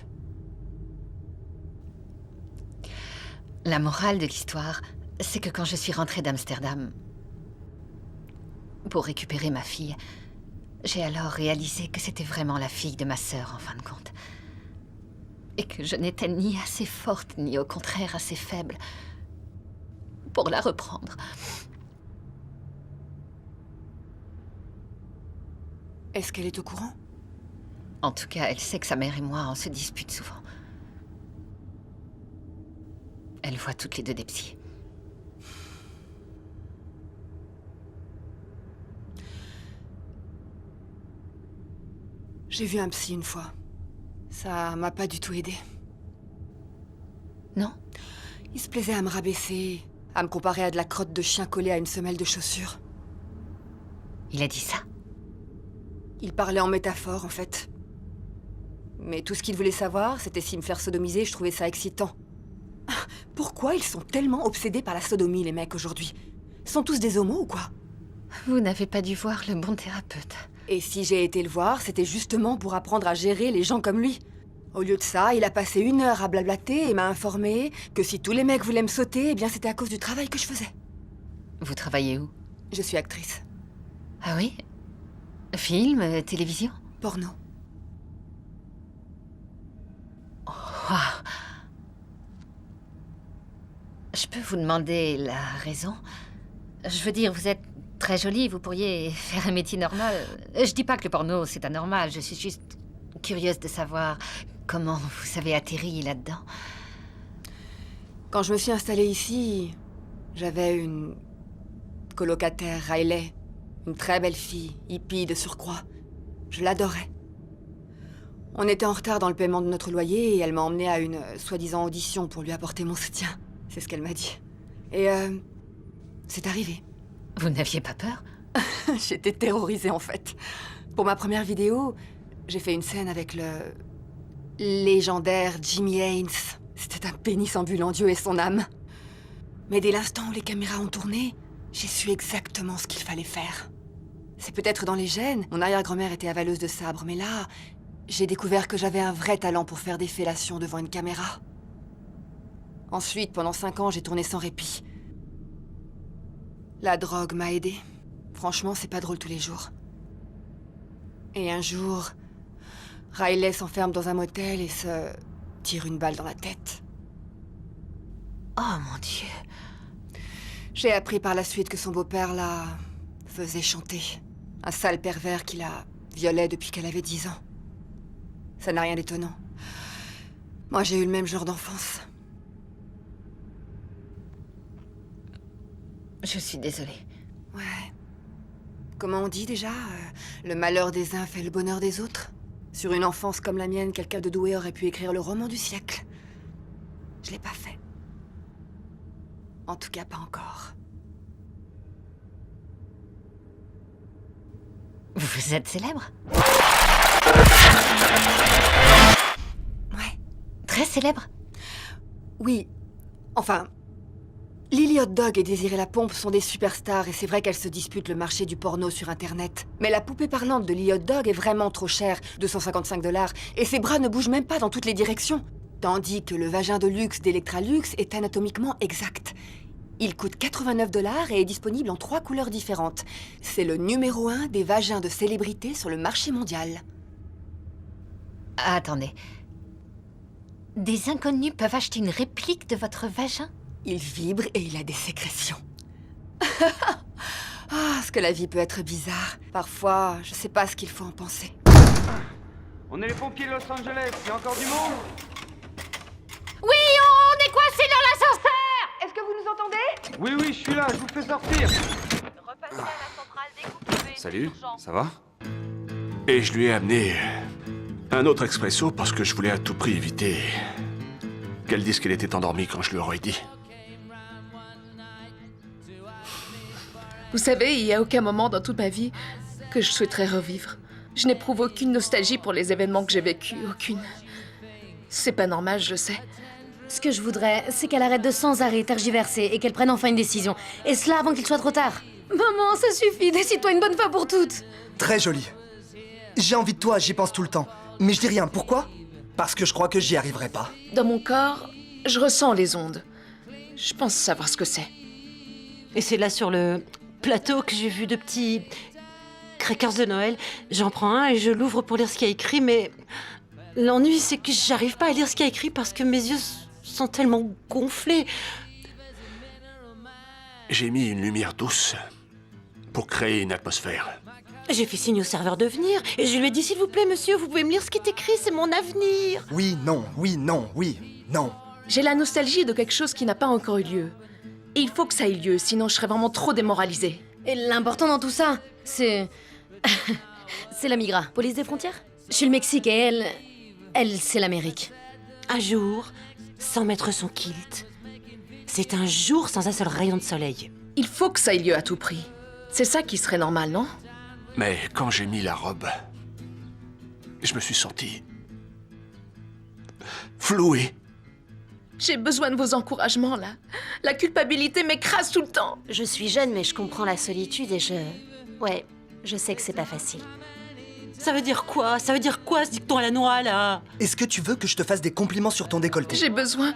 La morale de l'histoire, c'est que quand je suis rentrée d'Amsterdam pour récupérer ma fille, j'ai alors réalisé que c'était vraiment la fille de ma sœur, en fin de compte. Et que je n'étais ni assez forte, ni au contraire assez faible pour la reprendre.
Est-ce qu'elle est au courant?
En tout cas, elle sait que sa mère et moi, on se dispute souvent. Elle voit toutes les deux des psys.
J'ai vu un psy une fois. Ça m'a pas du tout aidé.
Non?
Il se plaisait à me rabaisser, à me comparer à de la crotte de chien collée à une semelle de chaussure.
Il a dit ça?
Il parlait en métaphore, en fait. Mais tout ce qu'il voulait savoir, c'était si me faire sodomiser, je trouvais ça excitant. Pourquoi ils sont tellement obsédés par la sodomie, les mecs, aujourd'hui? Ils sont tous des homos ou quoi?
Vous n'avez pas dû voir le bon thérapeute.
Et si j'ai été le voir, c'était justement pour apprendre à gérer les gens comme lui. Au lieu de ça, il a passé 1 heure à blablater et m'a informé que si tous les mecs voulaient me sauter, eh bien c'était à cause du travail que je faisais.
Vous travaillez où?
Je suis actrice.
Ah oui? Film, télévision?
Porno.
Wow. Je peux vous demander la raison? Je veux dire, vous êtes très jolie, vous pourriez faire un métier normal. Je dis pas que le porno, c'est anormal, je suis juste curieuse de savoir comment vous avez atterri là-dedans.
Quand je me suis installée ici, j'avais une colocataire, Riley. Une très belle fille, hippie de surcroît. Je l'adorais. On était en retard dans le paiement de notre loyer et elle m'a emmenée à une soi-disant audition pour lui apporter mon soutien. C'est ce qu'elle m'a dit. Et c'est arrivé.
Vous n'aviez pas peur?
J'étais terrorisée en fait. Pour ma première vidéo, j'ai fait une scène avec le légendaire Jimmy Haynes. C'était un pénis ambulant, Dieu et son âme. Mais dès l'instant où les caméras ont tourné, j'ai su exactement ce qu'il fallait faire. C'est peut-être dans les gènes, mon arrière-grand-mère était avaleuse de sabre, mais là, j'ai découvert que j'avais un vrai talent pour faire des fellations devant une caméra. Ensuite, pendant 5 ans, j'ai tourné sans répit. La drogue m'a aidée. Franchement, c'est pas drôle tous les jours. Et un jour, Riley s'enferme dans un motel et se tire une balle dans la tête.
Oh mon Dieu!
J'ai appris par la suite que son beau-père la faisait chanter. Un sale pervers qui la violait depuis qu'elle avait 10 ans. Ça n'a rien d'étonnant. Moi, j'ai eu le même genre d'enfance.
Je suis désolée.
Ouais. Comment on dit déjà? Le malheur des uns fait le bonheur des autres. Sur une enfance comme la mienne, quelqu'un de doué aurait pu écrire le roman du siècle. Je l'ai pas fait. En tout cas, pas encore.
Vous êtes célèbre?
Ouais.
Très très célèbre?
Oui. Enfin, Lily Hot Dog et Désiré La Pompe sont des superstars et c'est vrai qu'elles se disputent le marché du porno sur Internet. Mais la poupée parlante de Lily Hot Dog est vraiment trop chère, 255 $, et ses bras ne bougent même pas dans toutes les directions. Tandis que le vagin de luxe d'Electralux est anatomiquement exact. Il coûte 89 $ et est disponible en 3 couleurs différentes. C'est le numéro 1 des vagins de célébrités sur le marché mondial.
Attendez. Des inconnus peuvent acheter une réplique de votre vagin?
Il vibre et il a des sécrétions. Ah, ce que la vie peut être bizarre. Parfois, je sais pas ce qu'il faut en penser.
On est les pompiers de Los Angeles, il y a encore du monde?
Oui, on est coincés dans l'ascenseur!
Est-ce que vous nous entendez?
Oui, oui, je suis là, je vous fais sortir.
Repassez à la centrale dès que vous pouvez.
Salut,
Urgent.
ça va? Et je lui ai amené un autre expresso parce que je voulais à tout prix éviter qu'elle dise qu'elle était endormie quand je lui aurais dit.
Vous savez, il n'y a aucun moment dans toute ma vie que je souhaiterais revivre. Je n'éprouve aucune nostalgie pour les événements que j'ai vécus, aucune. C'est pas normal, je sais.
Ce que je voudrais, c'est qu'elle arrête de sans arrêt tergiverser et qu'elle prenne enfin une décision. Et cela avant qu'il soit trop tard. Maman, ça suffit, décide-toi une bonne fois pour toutes.
Très joli. J'ai envie de toi, j'y pense tout le temps. Mais je dis rien, pourquoi? Parce que je crois que j'y arriverai pas.
Dans mon corps, je ressens les ondes. Je pense savoir ce que c'est.
Et c'est là sur le plateau que j'ai vu de petits crackers de Noël. J'en prends un et je l'ouvre pour lire ce qu'il y a écrit, mais l'ennui, c'est que j'arrive pas à lire ce qu'il y a écrit parce que mes yeux sont tellement gonflés.
J'ai mis une lumière douce pour créer une atmosphère.
J'ai fait signe au serveur de venir et je lui ai dit, s'il vous plaît, monsieur, vous pouvez me lire ce qui est écrit, c'est mon avenir.
Oui, non, oui, non, oui, non.
J'ai la nostalgie de quelque chose qui n'a pas encore eu lieu. Et il faut que ça ait lieu, sinon je serais vraiment trop démoralisée.
Et l'important dans tout ça, c'est... c'est la migra, police des frontières. Je suis le Mexique et elle, c'est l'Amérique.
Un jour, sans mettre son kilt, c'est un jour sans un seul rayon de soleil.
Il faut que ça ait lieu à tout prix. C'est ça qui serait normal, non?
Mais quand j'ai mis la robe, je me suis senti floué.
J'ai besoin de vos encouragements, là. La culpabilité m'écrase tout le temps.
Je suis jeune, mais je comprends la solitude et Ouais, je sais que c'est pas facile.
Ça veut dire quoi? Ça veut dire quoi, ce dicton à la noix, là?
Est-ce que tu veux que je te fasse des compliments sur ton décolleté?
J'ai besoin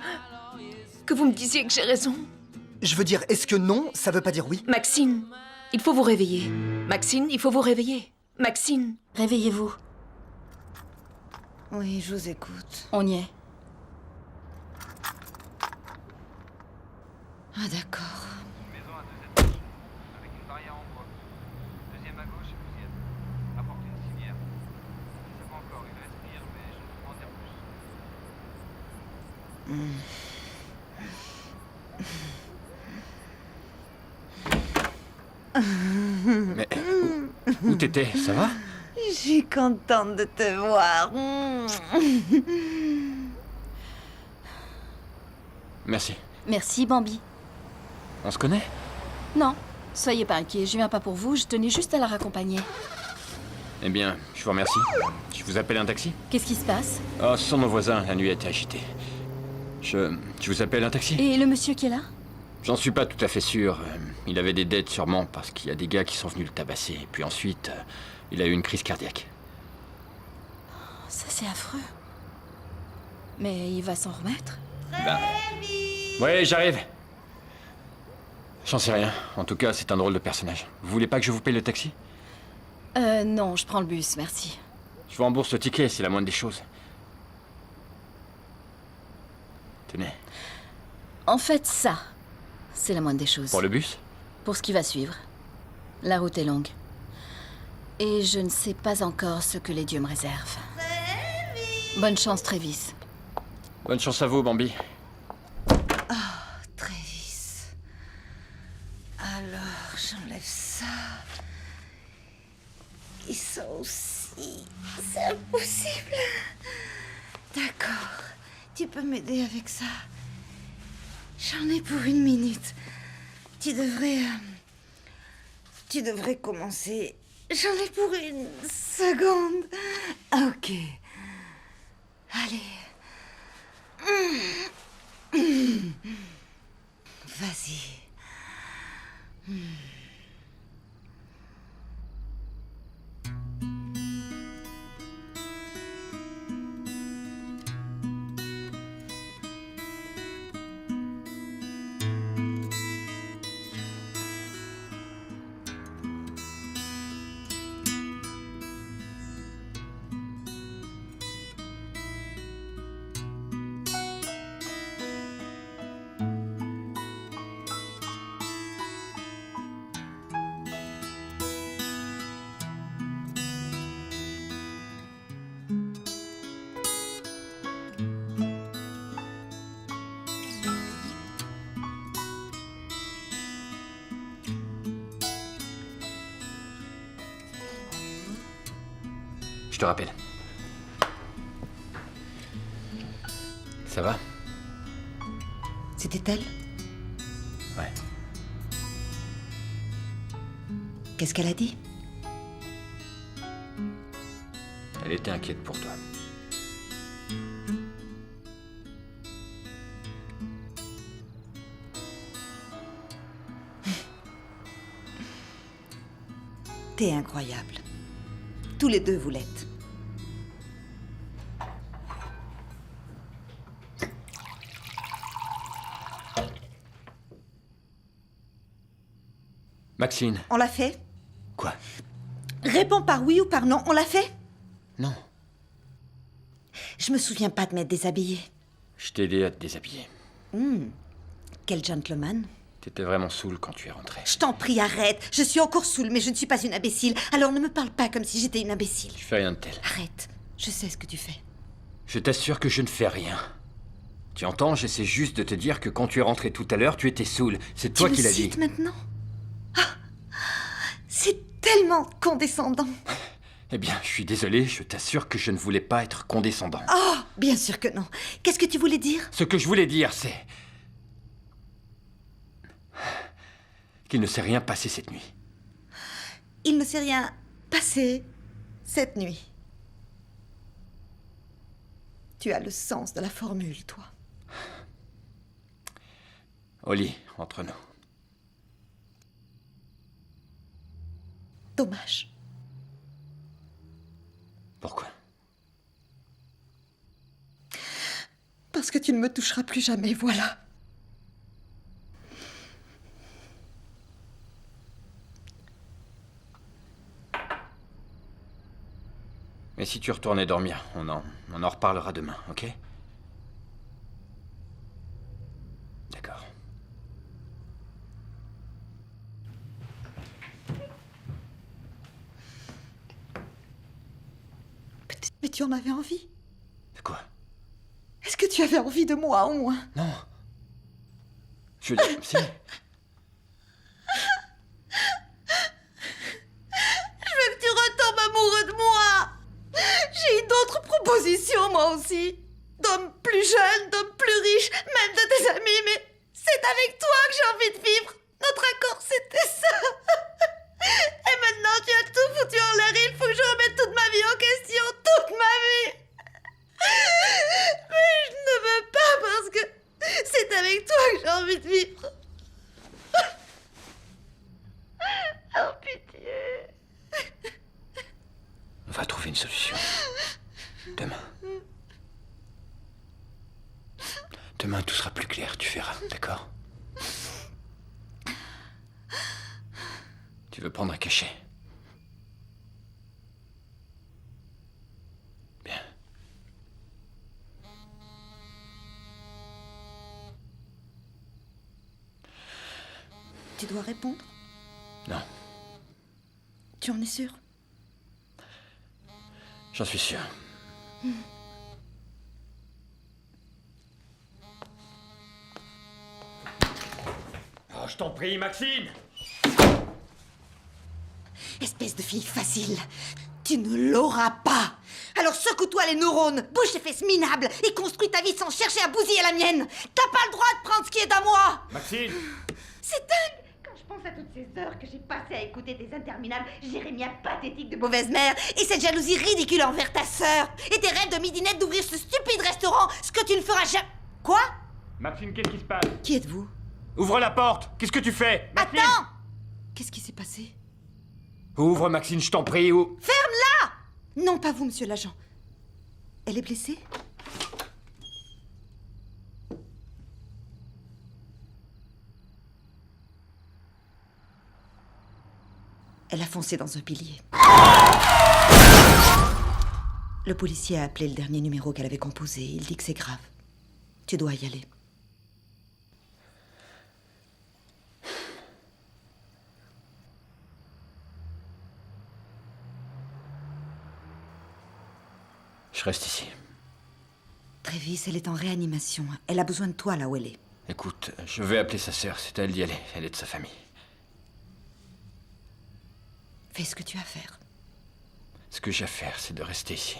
que vous me disiez que j'ai raison.
Je veux dire, est-ce que non, ça veut pas dire oui?
Maxine, il faut vous réveiller. Maxine, il faut vous réveiller. Maxine.
Réveillez-vous.
Oui, je vous écoute.
On y est.
Ah, d'accord.
Maison à 2 étages, avec une barrière en bois. Deuxième à gauche et vous y êtes. Apportez une civière. Je sais pas encore, il respire, mais je ne peux pas en dire plus.
Mais où t'étais? Ça va?
Je suis contente de te voir.
Merci.
Merci, Bambi.
On se connaît?
Non, soyez pas inquiets, je viens pas pour vous, je tenais juste à la raccompagner.
Eh bien, je vous remercie. Je vous appelle un taxi?
Qu'est-ce qui se passe?
Oh, ce sont nos voisins, la nuit a été agitée. Je vous appelle un taxi?
Et le monsieur qui est là?
J'en suis pas tout à fait sûr. Il avait des dettes sûrement parce qu'il y a des gars qui sont venus le tabasser. Et puis ensuite, il a eu une crise cardiaque.
Ça, c'est affreux. Mais il va s'en remettre?
Ben... Ouais, j'arrive. J'en sais rien. En tout cas, c'est un drôle de personnage. Vous voulez pas que je vous paye le taxi?
Non, je prends le bus, merci.
Je vous rembourse le ticket, c'est la moindre des choses. Tenez.
En fait, ça, c'est la moindre des choses.
Pour le bus?
Pour ce qui va suivre. La route est longue. Et je ne sais pas encore ce que les dieux me réservent. Bonne chance, Travis.
Bonne chance à vous, Bambi.
Travis. Alors, j'enlève ça. Et ça aussi. C'est impossible. D'accord. Tu peux m'aider avec ça. J'en ai pour 1 minute. Tu devrais commencer. J'en ai pour 1 seconde. Ok. Allez. Vas-y.
Je te rappelle. Ça va?
C'était elle?
Ouais.
Qu'est-ce qu'elle a dit?
Elle était inquiète pour toi.
T'es incroyable. Tous les deux, vous l'êtes.
Maxine.
On l'a fait?
Quoi?
Réponds par oui ou par non. On l'a fait?
Non.
Je me souviens pas de m'être déshabillée.
Je t'ai aidé à te déshabiller.
Quel gentleman.
T'étais vraiment saoul quand tu es rentré.
Je t'en prie, arrête. Je suis encore saoule, mais je ne suis pas une imbécile. Alors ne me parle pas comme si j'étais une imbécile.
Tu fais rien de tel.
Arrête. Je sais ce que tu fais.
Je t'assure que je ne fais rien. Tu entends? J'essaie juste de te dire que quand tu es rentré tout à l'heure, tu étais saoul. C'est toi qui l'as dit.
Tu me cites maintenant? Ah, c'est tellement condescendant.
Eh bien, je suis désolé, je t'assure que je ne voulais pas être condescendant.
Oh, bien sûr que non. Qu'est-ce que tu voulais dire?
Ce que je voulais dire, c'est... qu'il ne s'est rien passé cette nuit.
Il ne s'est rien passé cette nuit. Tu as le sens de la formule, toi.
Au lit, entre nous.
Dommage.
Pourquoi?
Parce que tu ne me toucheras plus jamais, voilà.
Mais si tu retournais dormir, on en reparlera demain, ok? D'accord.
Mais tu en avais envie?
De quoi?
Est-ce que tu avais envie de moi, au moins?
Non. Je veux dire, si.
Je veux que tu retombes amoureux de moi. J'ai eu d'autres propositions, moi aussi. D'hommes plus jeunes, d'hommes plus riches, même de tes amis, mais c'est avec toi que j'ai envie de vivre. Notre accord, c'était ça. Et maintenant, tu as tout foutu en l'air et il faut que je remette toute ma vie en question, toute ma vie. Mais je ne veux pas parce que c'est avec toi que j'ai envie de vivre. Oh, pitié.
On va trouver une solution. Demain. Demain, tout sera plus clair, tu verras, d'accord? Tu veux prendre un cachet? Bien.
Tu dois répondre?
Non,
Tu en es sûr?
j'en suis sûr.
Oh, je t'en prie, Maxine!
Espèce de fille facile. Tu ne l'auras pas. Alors secoue-toi les neurones, bouge tes fesses minables et construis ta vie sans chercher à bousiller la mienne. T'as pas le droit de prendre ce qui est à moi.
Maxine!
C'est dingue. Quand je pense à toutes ces heures que j'ai passées à écouter tes interminables jérémiades pathétiques de mauvaise mère et cette jalousie ridicule envers ta sœur et tes rêves de midinette d'ouvrir ce stupide restaurant, ce que tu ne feras jamais... Quoi?
Maxine, qu'est-ce qui se passe?
Qui êtes-vous?
Ouvre la porte! Qu'est-ce que tu fais? Maxine!
Attends! Qu'est-ce qui s'est passé?
Ouvre, Maxine, je t'en prie, ou...
Ferme-la! Non, pas vous, monsieur l'agent. Elle est blessée? Elle a foncé dans un pilier. Le policier a appelé le dernier numéro qu'elle avait composé. Il dit que c'est grave. Tu dois y aller.
Je reste ici.
Travis, elle est en réanimation. Elle a besoin de toi là où elle est.
Écoute, je vais appeler sa sœur. C'est à elle d'y aller. Elle est de sa famille.
Fais ce que tu as à faire.
Ce que j'ai à faire, c'est de rester ici.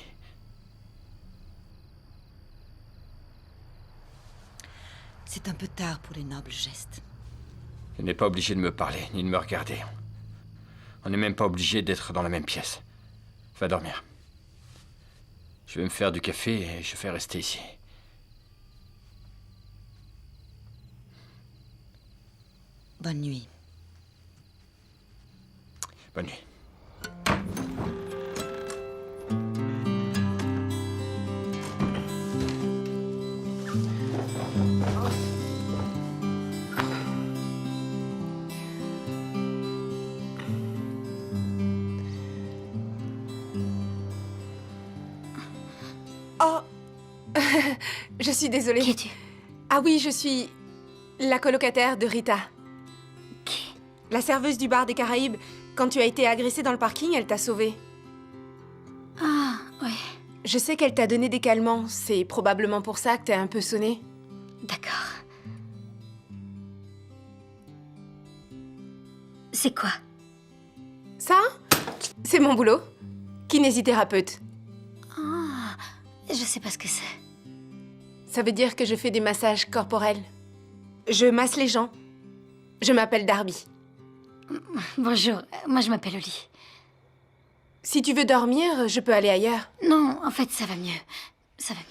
C'est un peu tard pour les nobles gestes.
Elle n'est pas obligée de me parler, ni de me regarder. On n'est même pas obligé d'être dans la même pièce. Va dormir. Je vais me faire du café et je vais rester ici.
Bonne nuit.
Bonne nuit.
Oh, je suis désolée.
Qui es-tu?
Ah oui, je suis la colocataire de Rita.
Qui?
La serveuse du bar des Caraïbes. Quand tu as été agressée dans le parking, elle t'a sauvée.
Ah, ouais.
Je sais qu'elle t'a donné des calmants. C'est probablement pour ça que t'es un peu sonnée.
D'accord. C'est quoi?
Ça, c'est mon boulot. Kinésithérapeute.
Ah, je sais pas ce que c'est.
Ça veut dire que je fais des massages corporels. Je masse les gens. Je m'appelle Darby.
Bonjour, moi je m'appelle Oli.
Si tu veux dormir, je peux aller ailleurs.
Non, en fait, ça va mieux. Ça va mieux.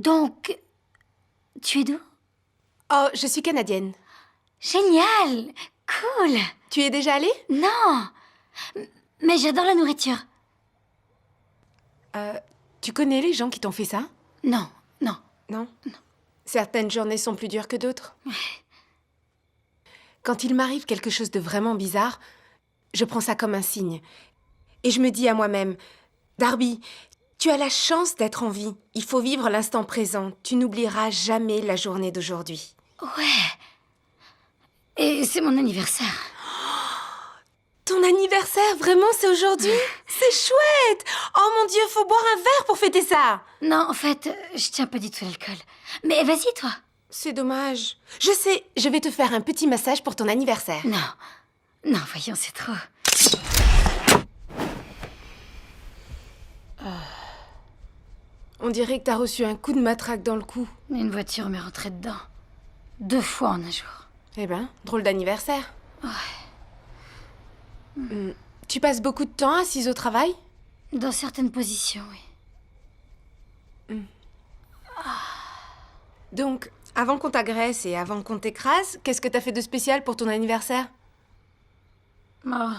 Donc, tu es d'où?
Oh, je suis canadienne.
Génial! Cool!
Tu y es déjà allée?
Non! Mais j'adore la nourriture.
Tu connais les gens qui t'ont fait ça?
Non, non.
Non? Non. Certaines journées sont plus dures que d'autres. Quand il m'arrive quelque chose de vraiment bizarre, je prends ça comme un signe. Et je me dis à moi-même, Darby, tu as la chance d'être en vie. Il faut vivre l'instant présent. Tu n'oublieras jamais la journée d'aujourd'hui.
Ouais. Et c'est mon anniversaire.
Ton anniversaire, vraiment, c'est aujourd'hui? C'est chouette! Oh mon Dieu, faut boire un verre pour fêter ça!
Non, en fait, je tiens pas du tout à l'alcool. Mais vas-y, toi.
C'est dommage. Je sais, je vais te faire un petit massage pour ton anniversaire.
Non. Non, voyons, c'est trop.
On dirait que t'as reçu un coup de matraque dans le cou.
Une voiture m'est rentrée dedans. 2 fois en un jour.
Eh ben, drôle d'anniversaire.
Ouais.
Tu passes beaucoup de temps assise au travail?
Dans certaines positions, oui.
Donc, avant qu'on t'agresse et avant qu'on t'écrase, qu'est-ce que t'as fait de spécial pour ton anniversaire?
Oh.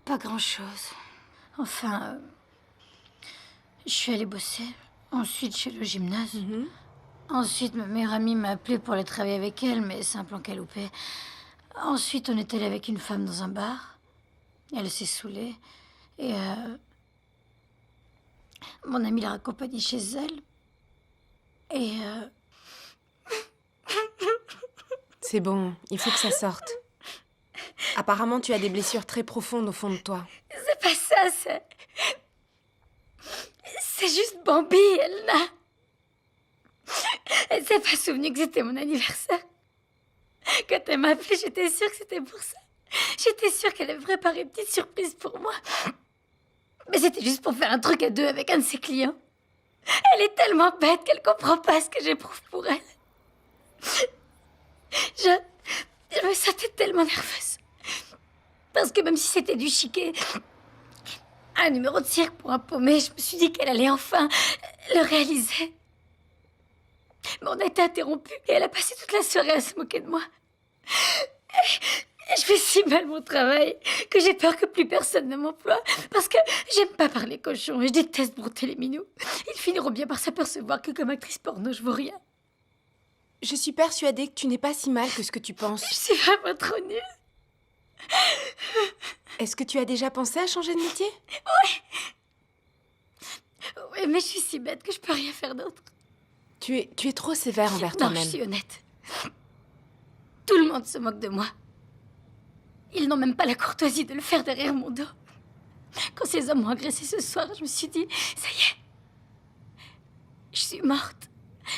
Pas grand-chose. Enfin, je suis allée bosser. Ensuite, je suis allée au gymnase. Ensuite, ma meilleure amie m'a appelée pour aller travailler avec elle, mais c'est un plan qu'elle loupait. Ensuite, on est allé avec une femme dans un bar. Elle s'est saoulée. Et mon amie l'a raccompagnée chez elle. Et
C'est bon, il faut que ça sorte. Apparemment, tu as des blessures très profondes au fond de toi.
c'est pas ça, c'est juste Bambi, elle s'est pas souvenue que c'était mon anniversaire. Quand elle m'a appelée, j'étais sûre que c'était pour ça. J'étais sûre qu'elle avait préparé une petite surprise pour moi. Mais c'était juste pour faire un truc à deux avec un de ses clients. Elle est tellement bête qu'elle comprend pas ce que j'éprouve pour elle. Je me sentais tellement nerveuse. Parce que même si c'était du chiquet, un numéro de cirque pour un paumé, je me suis dit qu'elle allait enfin le réaliser. Mais on a été interrompus et elle a passé toute la soirée à se moquer de moi. Et je fais si mal mon travail que j'ai peur que plus personne ne m'emploie. Parce que j'aime pas parler cochon et je déteste brouter les minous. Ils finiront bien par s'apercevoir que comme actrice porno, je vaux rien.
Je suis persuadée que tu n'es pas si mal que ce que tu penses.
Je suis vraiment trop nulle.
Est-ce que tu as déjà pensé à changer de métier?
Oui, mais je suis si bête que je peux rien faire d'autre.
Tu es trop sévère envers
Non,
toi-même.
je suis honnête. Tout le monde se moque de moi. Ils n'ont même pas la courtoisie de le faire derrière mon dos. Quand ces hommes m'ont agressée ce soir, je me suis dit, ça y est, je suis morte.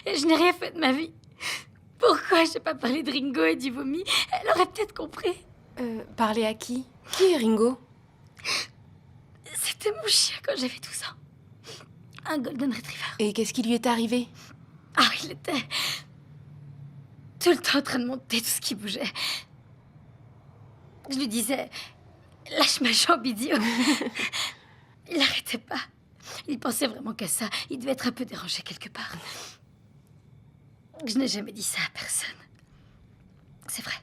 Et je n'ai rien fait de ma vie. Pourquoi j'ai pas parlé de Ringo et du vomi? Elle aurait peut-être compris.
Parler à qui? Qui est Ringo?
C'était mon chien quand j'avais 12 ans. Un golden retriever.
Et qu'est-ce qui lui est arrivé?
Ah, il était tout le temps en train de monter tout ce qui bougeait. Je lui disais, lâche ma jambe, idiot. Il n'arrêtait pas. Il pensait vraiment qu'à ça. Il devait être un peu dérangé quelque part. Je n'ai jamais dit ça à personne. C'est vrai.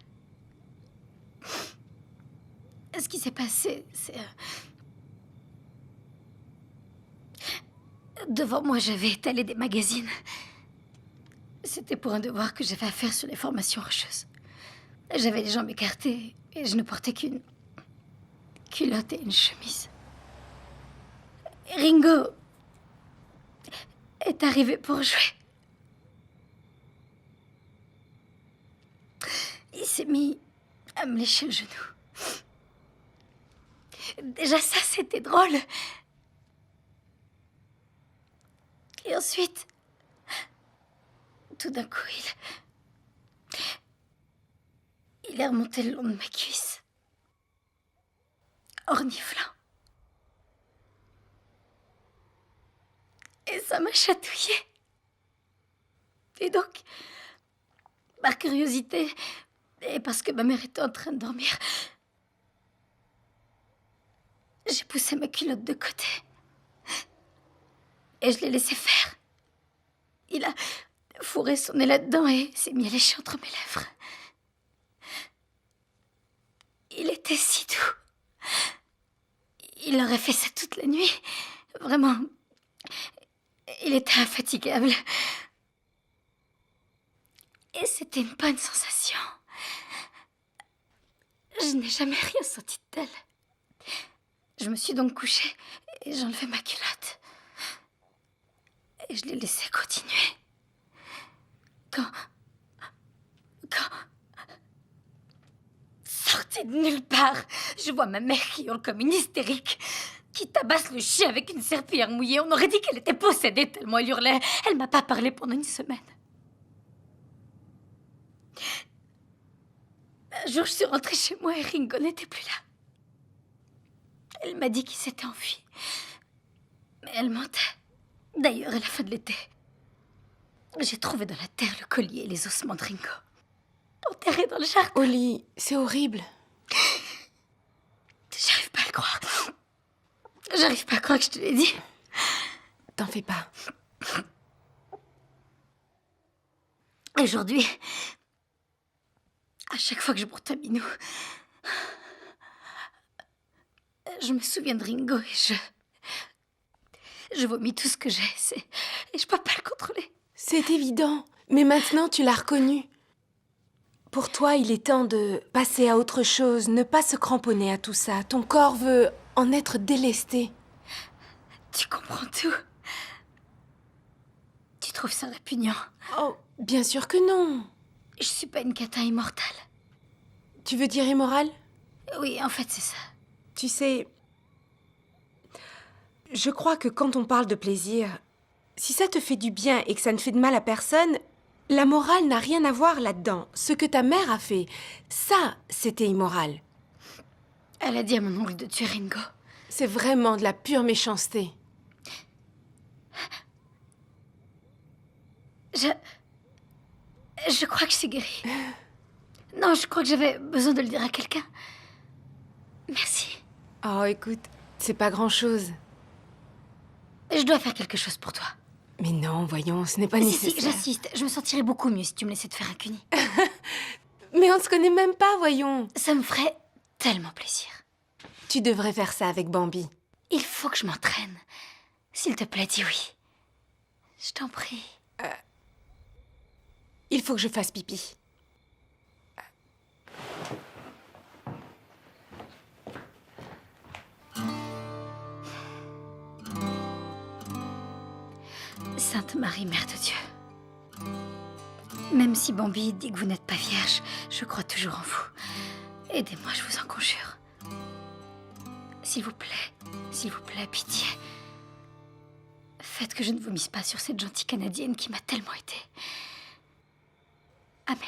Ce qui s'est passé, c'est... Devant moi, j'avais étalé des magazines. C'était pour un devoir que j'avais à faire sur les formations rocheuses. J'avais les jambes écartées et je ne portais qu'une culotte et une chemise. Ringo est arrivé pour jouer. Il s'est mis à me lécher le genou. Déjà ça, c'était drôle. Et ensuite, tout d'un coup, il est remonté le long de mes cuisses, orniflant. Et ça m'a chatouillé. Et donc, par curiosité, et parce que ma mère était en train de dormir, j'ai poussé ma culotte de côté. Et je l'ai laissé faire. Il a fourré son nez là-dedans et s'est mis à lécher entre mes lèvres. Il était si doux. Il aurait fait ça toute la nuit. Vraiment. Il était infatigable. Et c'était une bonne sensation. Je n'ai jamais rien senti de tel. Je me suis donc couchée et j'ai enlevé ma culotte. Et je l'ai laissé continuer. Quand... Sorti de nulle part, je vois ma mère qui hurle comme une hystérique, qui tabasse le chien avec une serpillière mouillée. On aurait dit qu'elle était possédée tellement elle hurlait. Elle m'a pas parlé pendant une semaine. Un jour, je suis rentrée chez moi et Ringo n'était plus là. Elle m'a dit qu'il s'était enfui. Mais elle mentait. D'ailleurs, à la fin de l'été, j'ai trouvé dans la terre le collier et les ossements de Ringo. Enterrés dans le jardin.
Oli, c'est horrible.
J'arrive pas à le croire. J'arrive pas à croire que je te l'ai dit.
T'en fais pas.
Aujourd'hui, à chaque fois que je broute un minou, je me souviens de Ringo et je vomis tout ce que j'ai. Et je peux pas le contrôler.
C'est évident. Mais maintenant, tu l'as reconnu. Pour toi, il est temps de passer à autre chose, ne pas se cramponner à tout ça. Ton corps veut en être délesté.
Tu comprends tout. Tu trouves ça répugnant?
Oh, bien sûr que non.
Je suis pas une catin immortale.
Tu veux dire immoral?
Oui, en fait, c'est ça.
Tu sais, je crois que quand on parle de plaisir, si ça te fait du bien et que ça ne fait de mal à personne, la morale n'a rien à voir là-dedans. Ce que ta mère a fait, ça, c'était immoral.
Elle a dit à mon oncle de tuer Ringo.
C'est vraiment de la pure méchanceté.
Je crois que je suis guérie. Non, je crois que j'avais besoin de le dire à quelqu'un. Merci.
Oh, écoute, c'est pas grand-chose.
Je dois faire quelque chose pour toi.
Mais non, voyons, ce n'est pas
Si,
nécessaire.
j'insiste. Je me sentirais beaucoup mieux si tu me laissais te faire un cuni.
Mais on se connaît même pas, voyons.
Ça me ferait tellement plaisir.
Tu devrais faire ça avec Bambi.
Il faut que je m'entraîne. S'il te plaît, dis oui. Je t'en prie.
Il faut que je fasse pipi.
Sainte Marie, Mère de Dieu. Même si Bambi dit que vous n'êtes pas vierge, je crois toujours en vous. Aidez-moi, je vous en conjure. S'il vous plaît, pitié. Faites que je ne vomisse pas sur cette gentille Canadienne qui m'a tellement aidée. Amen.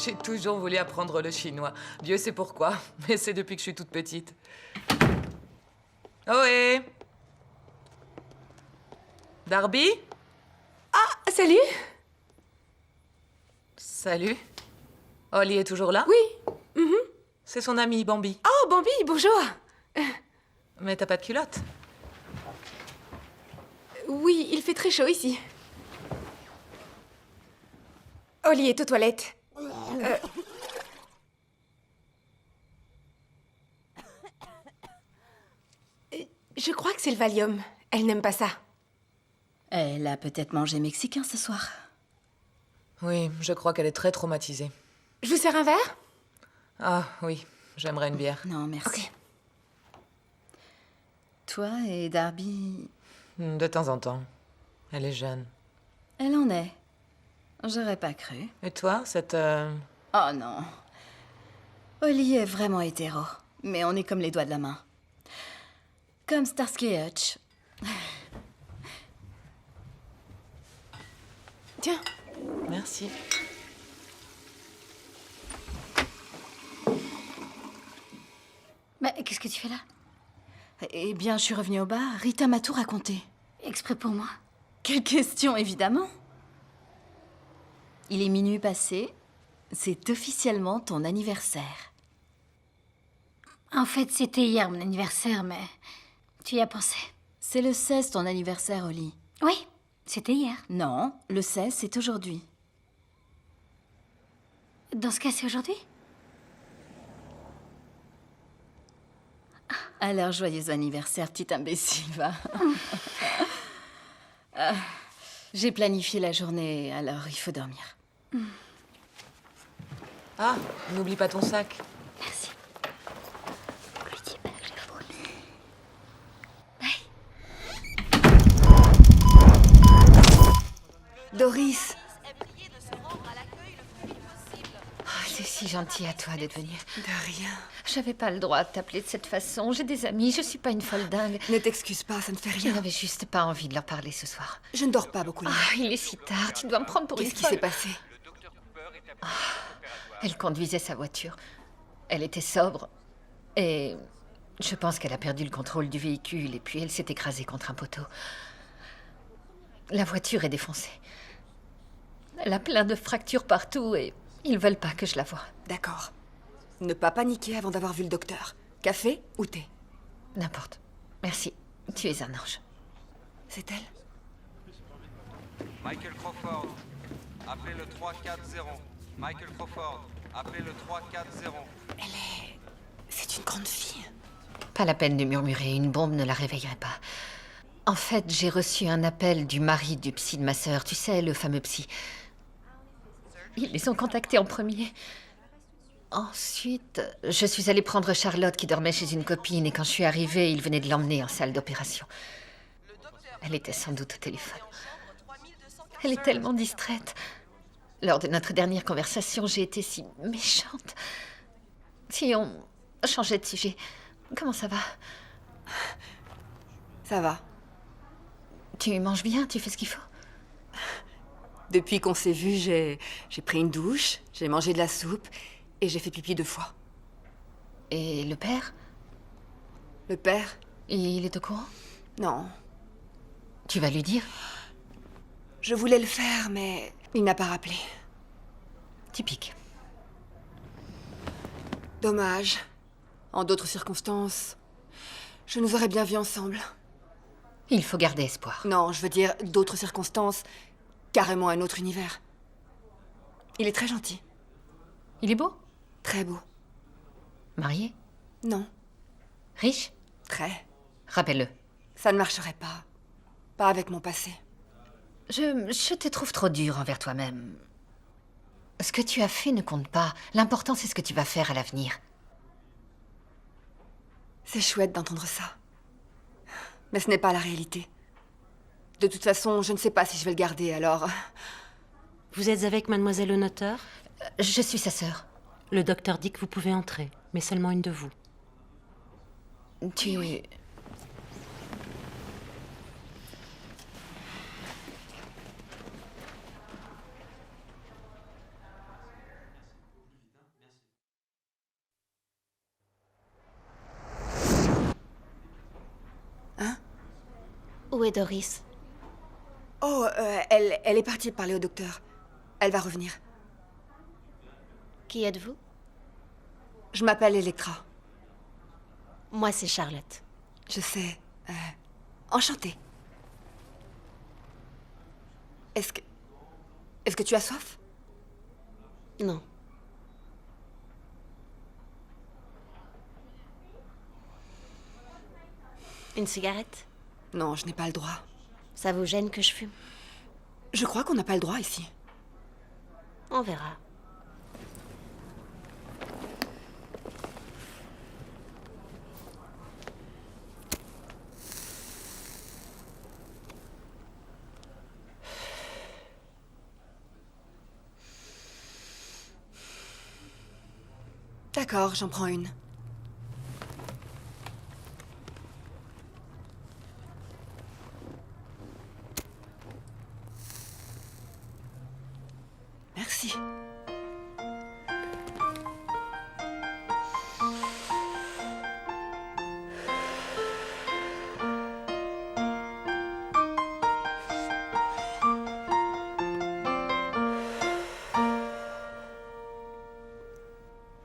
J'ai toujours voulu apprendre le chinois. Dieu sait pourquoi, mais c'est depuis que je suis toute petite. Ohé! Darby?
Ah, salut!
Salut. Holly est toujours là?
Oui.
C'est son ami, Bambi.
Oh, Bambi, bonjour!
Mais t'as pas de culotte?
Oui, il fait très chaud ici. Holly est aux toilettes. Je crois que c'est le Valium. Elle n'aime pas ça.
Elle a peut-être mangé mexicain ce soir.
Oui, je crois qu'elle est très traumatisée.
Je vous sers un verre?
Ah oui, j'aimerais une bière.
Non, merci.
Ok.
Toi et Darby...
De temps en temps. Elle est jeune.
Elle en est. J'aurais pas cru.
Et toi, cette...
Oh non. Holly est vraiment hétéro. Mais on est comme les doigts de la main. Comme Starsky et Hutch.
Tiens.
Merci.
Mais qu'est-ce que tu fais là?
Eh bien, je suis revenue au bar. Rita m'a tout raconté.
Exprès pour moi?
Quelle question, évidemment. Il est minuit passé. C'est officiellement ton anniversaire.
En fait, c'était hier mon anniversaire, mais tu y as pensé.
C'est le 16 ton anniversaire, Holly.
Oui, c'était hier.
Non, le 16, c'est aujourd'hui.
Dans ce cas, c'est aujourd'hui?
Alors, joyeux anniversaire, petite imbécile, va. J'ai planifié la journée, alors il faut dormir.
Ah, n'oublie pas ton sac.
Merci.
Doris!
C'est si gentil à toi d'être venue.
De rien.
J'avais pas le droit de t'appeler de cette façon. J'ai des amis, je suis pas une folle dingue.
Ne t'excuse pas, ça ne fait
Je
rien.
n'avais juste pas envie de leur parler ce soir.
Je ne dors pas beaucoup.
Il est si tard, tu dois me prendre pour une
Qu'est-ce qui
folle.
s'est passé?
Elle conduisait sa voiture. Elle était sobre. Et je pense qu'elle a perdu le contrôle du véhicule et puis elle s'est écrasée contre un poteau. La voiture est défoncée. Elle a plein de fractures partout et ils veulent pas que je la voie.
D'accord. Ne pas paniquer avant d'avoir vu le docteur. Café ou thé?
N'importe. Merci. Tu es un ange.
C'est elle?
Michael Crawford, appelez le 340. Michael Crawford, appelez le 340.
C'est une grande fille.
Pas la peine de murmurer, une bombe ne la réveillerait pas. En fait, j'ai reçu un appel du mari du psy de ma sœur, tu sais, le fameux psy. Ils les ont contactés en premier. Ensuite, je suis allée prendre Charlotte qui dormait chez une copine et quand je suis arrivée, ils venaient de l'emmener en salle d'opération. Elle était sans doute au téléphone. Elle est tellement distraite. Lors de notre dernière conversation, j'ai été si méchante. Si on changeait de sujet, comment ça va?
Ça va.
Tu manges bien, tu fais ce qu'il faut?
Depuis qu'on s'est vus, j'ai pris une douche, j'ai mangé de la soupe et j'ai fait pipi 2 fois.
Et le père?
Le père?
Il est au courant?
Non.
Tu vas lui dire?
Je voulais le faire, mais il n'a pas rappelé.
Typique.
Dommage. En d'autres circonstances, je nous aurais bien vus ensemble.
Il faut garder espoir.
Non, je veux dire d'autres circonstances, carrément un autre univers. Il est très gentil.
Il est beau?
Très beau.
Marié?
Non.
Riche?
Très.
Rappelle-le.
Ça ne marcherait pas. Pas avec mon passé.
Je te trouve trop dur envers toi-même. Ce que tu as fait ne compte pas. L'important, c'est ce que tu vas faire à l'avenir.
C'est chouette d'entendre ça. Mais ce n'est pas la réalité. De toute façon, je ne sais pas si je vais le garder, alors...
Vous êtes avec mademoiselle le notaire?
Je suis sa sœur.
Le docteur dit que vous pouvez entrer, mais seulement une de vous.
Tu...
Hein?
Où est Doris?
Oh, elle est partie parler au docteur. Elle va revenir.
Qui êtes-vous?
Je m'appelle Electra.
Moi, c'est Charlotte.
Je sais. Enchantée. Est-ce que tu as soif?
Non. Une cigarette?
Non, je n'ai pas le droit.
Ça vous gêne que je fume?
Je crois qu'on n'a pas le droit ici.
On verra.
D'accord, j'en prends une. Merci.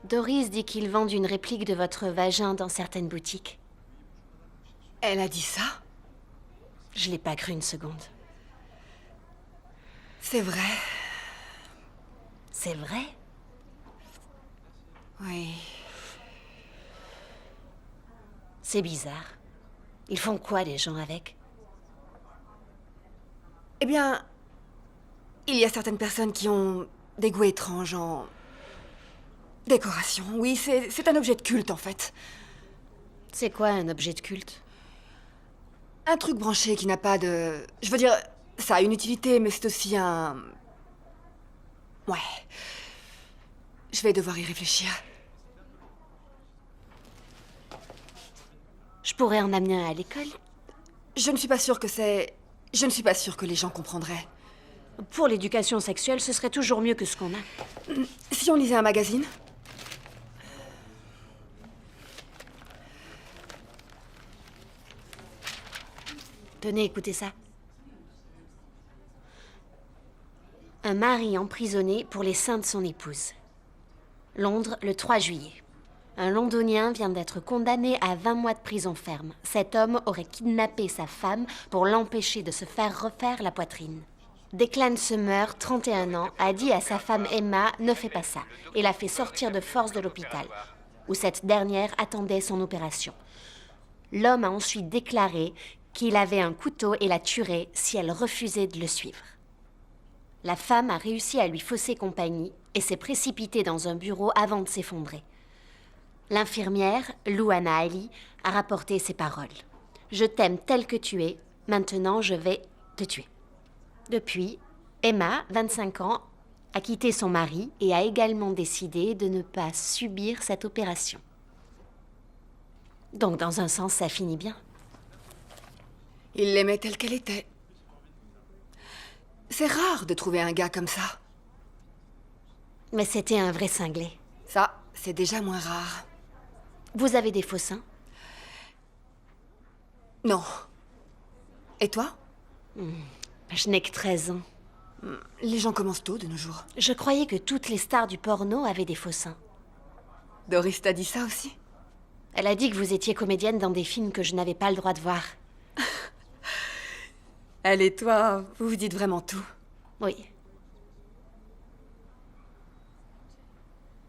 Doris dit qu'ils vendent une réplique de votre vagin dans certaines boutiques.
Elle a dit ça?
Je l'ai pas cru une seconde.
C'est vrai.
C'est vrai?
Oui.
C'est bizarre. Ils font quoi, les gens, avec?
Eh bien, il y a certaines personnes qui ont des goûts étranges en... décoration. Oui, c'est un objet de culte, en fait.
C'est quoi, un objet de culte?
Un truc branché qui n'a pas de... Je veux dire, ça a une utilité, mais c'est aussi un... Ouais. Je vais devoir y réfléchir.
Je pourrais en amener un à l'école.
Je ne suis pas sûre que c'est... Je ne suis pas sûre que les gens comprendraient.
Pour l'éducation sexuelle, ce serait toujours mieux que ce qu'on a.
Si on lisait un magazine?
Tenez, écoutez ça. Un mari emprisonné pour les seins de son épouse. Londres, le 3 juillet. Un Londonien vient d'être condamné à 20 mois de prison ferme. Cet homme aurait kidnappé sa femme pour l'empêcher de se faire refaire la poitrine. Declan Summer, 31 ans, a dit à sa femme Emma « Ne fais pas ça » et l'a fait sortir de force de l'hôpital, où cette dernière attendait son opération. L'homme a ensuite déclaré qu'il avait un couteau et la tuerait si elle refusait de le suivre. La femme a réussi à lui fausser compagnie et s'est précipitée dans un bureau avant de s'effondrer. L'infirmière, Louana Ali, a rapporté ces paroles. « Je t'aime tel que tu es, maintenant je vais te tuer. » Depuis, Emma, 25 ans, a quitté son mari et a également décidé de ne pas subir cette opération. Donc, dans un sens, ça finit bien.
Il l'aimait telle qu'elle était. C'est rare de trouver un gars comme ça.
Mais c'était un vrai cinglé.
Ça, c'est déjà moins rare.
Vous avez des faux seins?
Non. Et toi?
Je n'ai que 13 ans.
Les gens commencent tôt de nos jours.
Je croyais que toutes les stars du porno avaient des faux seins.
Doris t'a dit ça aussi?
Elle a dit que vous étiez comédienne dans des films que je n'avais pas le droit de voir.
Elle et toi, vous vous dites vraiment tout.
Oui.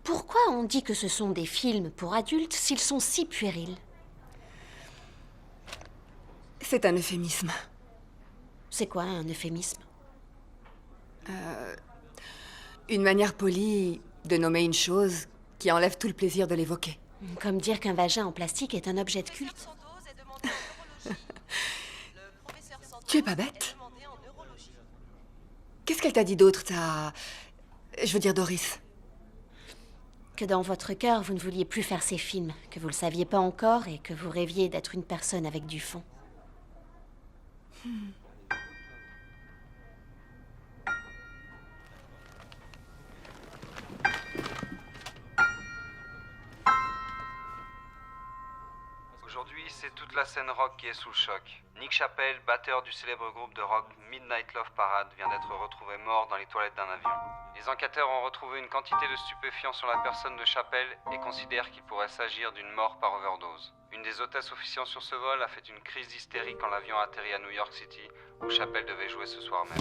Pourquoi on dit que ce sont des films pour adultes s'ils sont si puérils?
C'est un euphémisme.
C'est quoi un euphémisme?
Une manière polie de nommer une chose qui enlève tout le plaisir de l'évoquer.
Comme dire qu'un vagin en plastique est un objet de culte.
Tu es pas bête? Qu'est-ce qu'elle t'a dit d'autre, Je veux dire Doris.
Que dans votre cœur, vous ne vouliez plus faire ces films, que vous le saviez pas encore et que vous rêviez d'être une personne avec du fond.
Aujourd'hui, c'est toute la scène rock qui est sous le choc. Nick Chappell, batteur du célèbre groupe de rock Midnight Love Parade, vient d'être retrouvé mort dans les toilettes d'un avion. Les enquêteurs ont retrouvé une quantité de stupéfiants sur la personne de Chappell et considèrent qu'il pourrait s'agir d'une mort par overdose. Une des hôtesses officiant sur ce vol a fait une crise d'hystérie quand l'avion a atterri à New York City, où Chappell devait jouer ce soir même.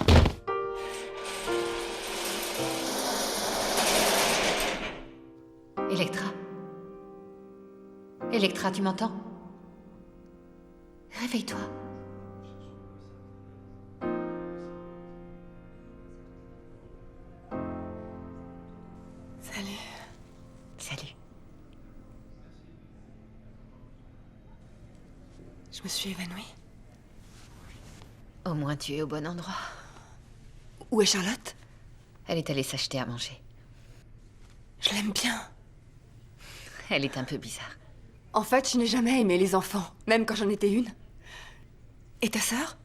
Electra? Electra, tu m'entends? Réveille-toi.
Salut.
Salut.
Je me suis évanouie.
Au moins tu es au bon endroit.
Où est Charlotte?
Elle est allée s'acheter à manger.
Je l'aime bien.
Elle est un peu bizarre.
En fait, je n'ai jamais aimé les enfants, même quand j'en étais une. Et ta sœur?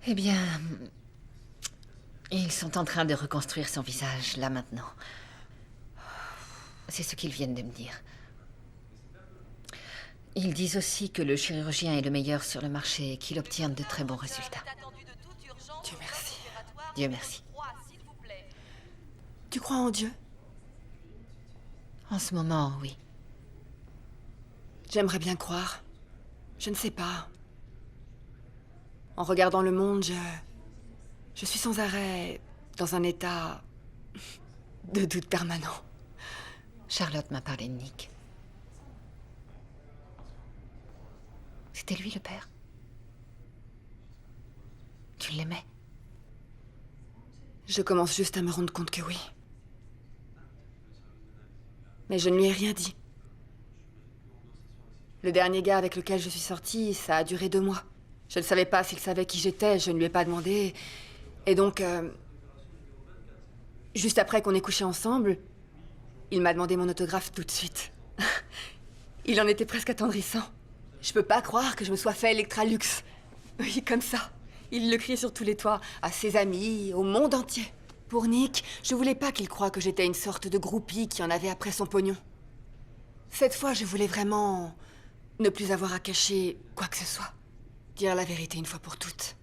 Eh bien... Ils sont en train de reconstruire son visage, là, maintenant. C'est ce qu'ils viennent de me dire. Ils disent aussi que le chirurgien est le meilleur sur le marché et qu'il obtient de très bons résultats.
Dieu merci.
Dieu merci.
Tu crois en Dieu?
En ce moment, oui.
J'aimerais bien croire. Je ne sais pas. En regardant le monde, je suis sans arrêt dans un état de doute permanent.
Charlotte m'a parlé de Nick. C'était lui le père? Tu l'aimais?
Je commence juste à me rendre compte que oui. Mais je ne lui ai rien dit. Le dernier gars avec lequel je suis sortie, ça a duré 2 mois. Je ne savais pas s'il savait qui j'étais, je ne lui ai pas demandé. Et donc, juste après qu'on ait couché ensemble, il m'a demandé mon autographe tout de suite. Il en était presque attendrissant. Je peux pas croire que je me sois fait Electralux. Oui, comme ça. Il le criait sur tous les toits, à ses amis, au monde entier. Pour Nick, je voulais pas qu'il croie que j'étais une sorte de groupie qui en avait après son pognon. Cette fois, je voulais vraiment ne plus avoir à cacher quoi que ce soit. Dire la vérité une fois pour toutes.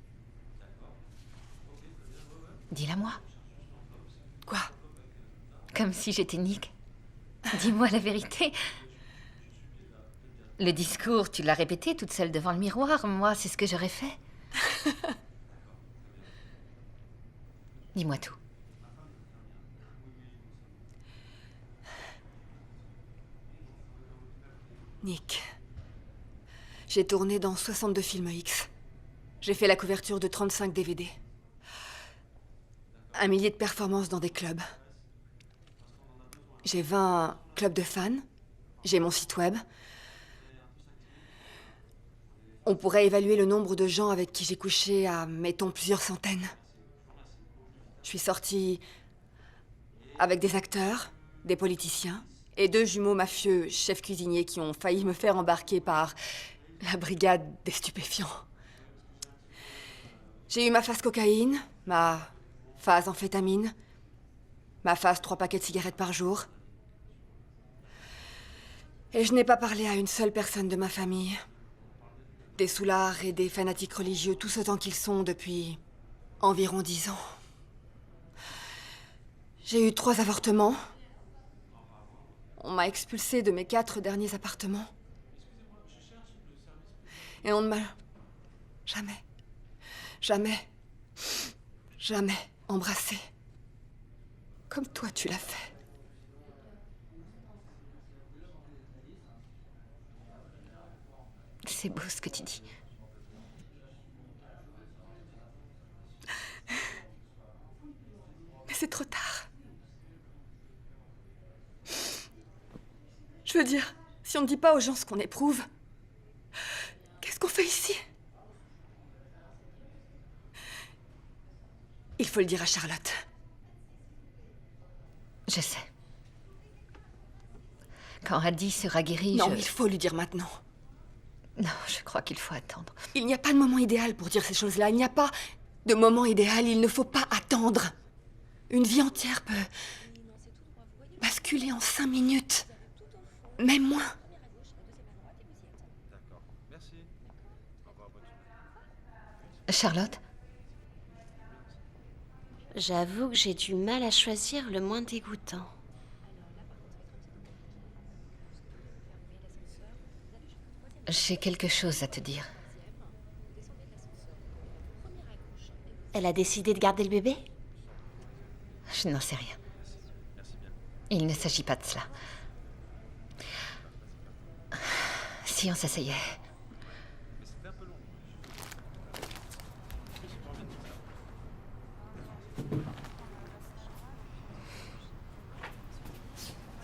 Dis-la moi.
Quoi?
Comme si j'étais Nick. Dis-moi la vérité. Le discours, tu l'as répété toute seule devant le miroir. Moi, c'est ce que j'aurais fait. Dis-moi tout.
Nick. J'ai tourné dans 62 films X. J'ai fait la couverture de 35 DVD. 1 millier de performances dans des clubs. J'ai 20 clubs de fans. J'ai mon site web. On pourrait évaluer le nombre de gens avec qui j'ai couché à, mettons, plusieurs centaines. Je suis sortie avec des acteurs, des politiciens et 2 jumeaux mafieux chefs cuisiniers qui ont failli me faire embarquer par la brigade des stupéfiants. J'ai eu ma phase cocaïne, ma phase amphétamine, ma phase 3 paquets de cigarettes par jour. Et je n'ai pas parlé à une seule personne de ma famille. Des soulards et des fanatiques religieux, tous autant qu'ils sont depuis environ 10 ans. J'ai eu 3 avortements. On m'a expulsée de mes 4 derniers appartements. Et on ne m'a jamais embrassée. Comme toi tu l'as fait.
C'est beau ce que tu dis.
Mais c'est trop tard. Je veux dire, si on ne dit pas aux gens ce qu'on éprouve, qu'est-ce qu'on fait ici? Il faut le dire à Charlotte.
Je sais. Quand Radhi sera guérie,
Non, il faut lui dire maintenant.
Non, je crois qu'il faut attendre.
Il n'y a pas de moment idéal pour dire ces choses-là. Il n'y a pas de moment idéal. Il ne faut pas attendre. Une vie entière peut basculer en 5 minutes. Même moins.
Charlotte?
J'avoue que j'ai du mal à choisir le moins dégoûtant.
J'ai quelque chose à te dire.
Elle a décidé de garder le bébé?
Je n'en sais rien. Il ne s'agit pas de cela. Si on s'asseyait.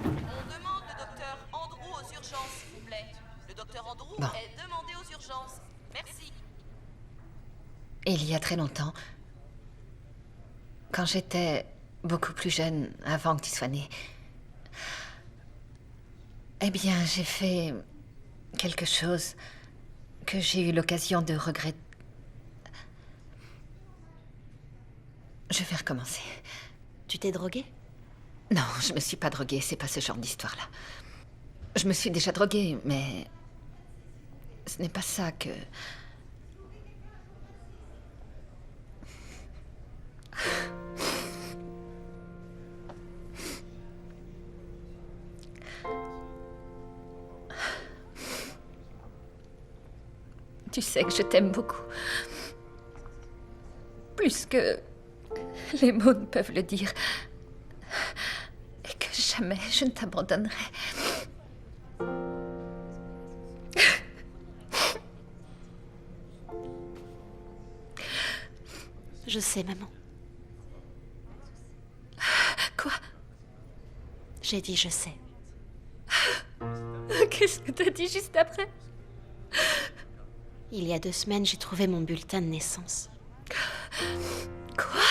On demande le docteur Andrew aux urgences, s'il vous plaît. Le docteur Andrew
Bon.
est demandé aux urgences. Merci.
Il y a très longtemps, quand j'étais beaucoup plus jeune, avant que tu sois née, eh bien, j'ai fait quelque chose que j'ai eu l'occasion de regretter. Je vais recommencer.
Tu t'es droguée?
Non, je me suis pas droguée, c'est pas ce genre d'histoire-là. Je me suis déjà droguée, mais ce n'est pas ça que... Tu sais que je t'aime beaucoup. Plus que les mots ne peuvent le dire. Et que jamais je ne t'abandonnerai.
Je sais, maman.
Quoi?
J'ai dit je sais.
Qu'est-ce que t'as dit juste après?
Il y a 2 semaines, j'ai trouvé mon bulletin de naissance.
Quoi?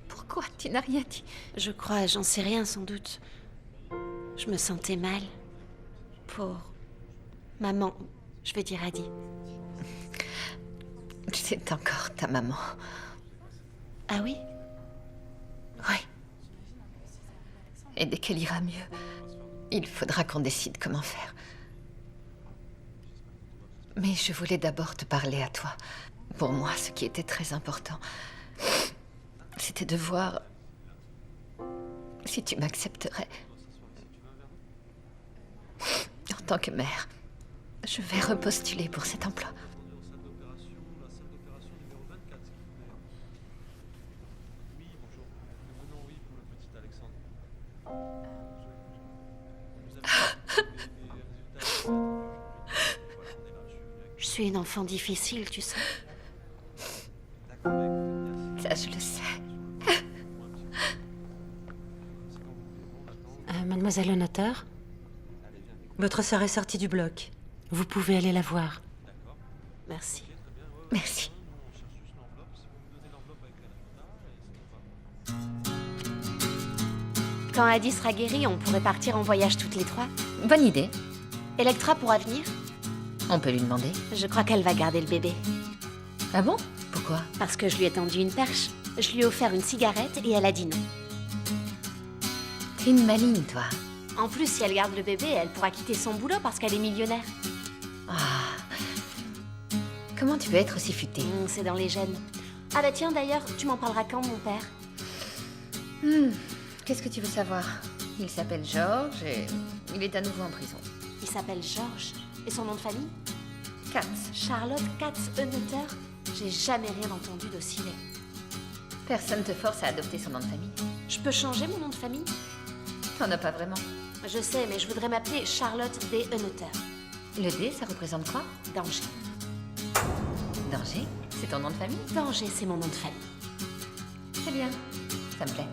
Pourquoi tu n'as rien dit?
Je crois, j'en sais rien sans doute. Je me sentais mal. Pour maman, je vais dire Radhi.
C'est encore ta maman.
Ah oui?
Oui. Et dès qu'elle ira mieux, il faudra qu'on décide comment faire. Mais je voulais d'abord te parler à toi. Pour moi, ce qui était très important, c'était de voir si tu m'accepterais. En tant que mère, je vais repostuler pour cet emploi.
Je suis une enfant difficile, tu sais.
Ça, je le sais.
Mademoiselle le notaire, votre sœur est sortie du bloc. Vous pouvez aller la voir.
Merci.
Merci.
Quand Adi sera guérie, on pourrait partir en voyage toutes les trois.
Bonne idée.
Electra pourra venir?
On peut lui demander.
Je crois qu'elle va garder le bébé.
Ah bon? Pourquoi?
Parce que je lui ai tendu une perche. Je lui ai offert une cigarette et elle a dit non.
T'es une maligne, toi.
En plus, si elle garde le bébé, elle pourra quitter son boulot parce qu'elle est millionnaire.
Comment tu peux être aussi futée?
C'est dans les gènes. Ah bah tiens, d'ailleurs, tu m'en parleras quand, mon père?
Qu'est-ce que tu veux savoir? Il s'appelle George et il est à nouveau en prison.
Il s'appelle George. Et son nom de famille?
Katz.
Charlotte Katz-Euneter. J'ai jamais rien entendu d'aussi laid.
Personne te force à adopter son nom de famille.
Je peux changer mon nom de famille?
T'en as pas vraiment.
Je sais, mais je voudrais m'appeler Charlotte D. Euneter.
Le D, ça représente quoi?
Danger.
Danger? C'est ton nom de famille?
Danger, c'est mon nom de famille.
C'est bien. Ça me plaît.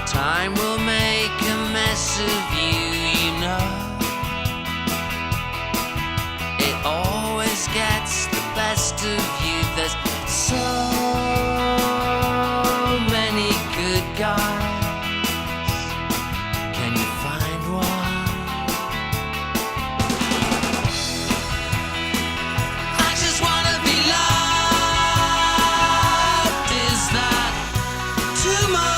Time will make a mess of you, know. It always gets the best of you. There's so many good guys. Can you find one? I just wanna be loved. Is that too much?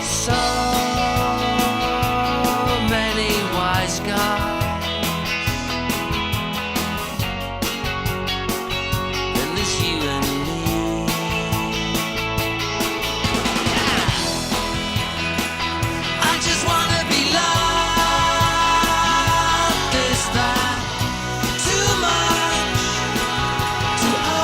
So many wise guys, and there's you and me. I just wanna be loved. Is that too much to ask?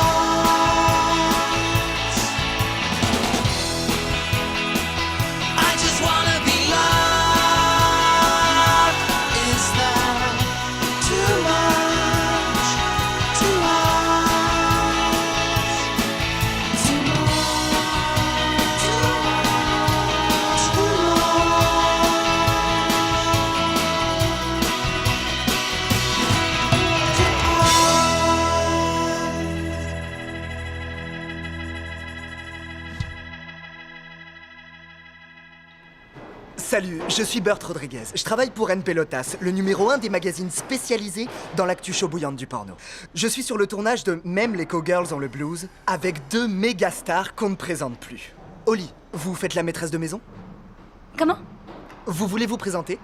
I just wanna be loved. Is that too much to ask? Too much, too
Salut, je suis Burt Rodriguez. Je travaille pour N Pelotas, le numéro 1 des magazines spécialisés dans l'actu chaud bouillante du porno. Je suis sur le tournage de Même les cowgirls ont le blues, avec 2 méga stars qu'on ne présente plus. Oli, vous faites la maîtresse de maison?
Comment?
Vous voulez vous présenter?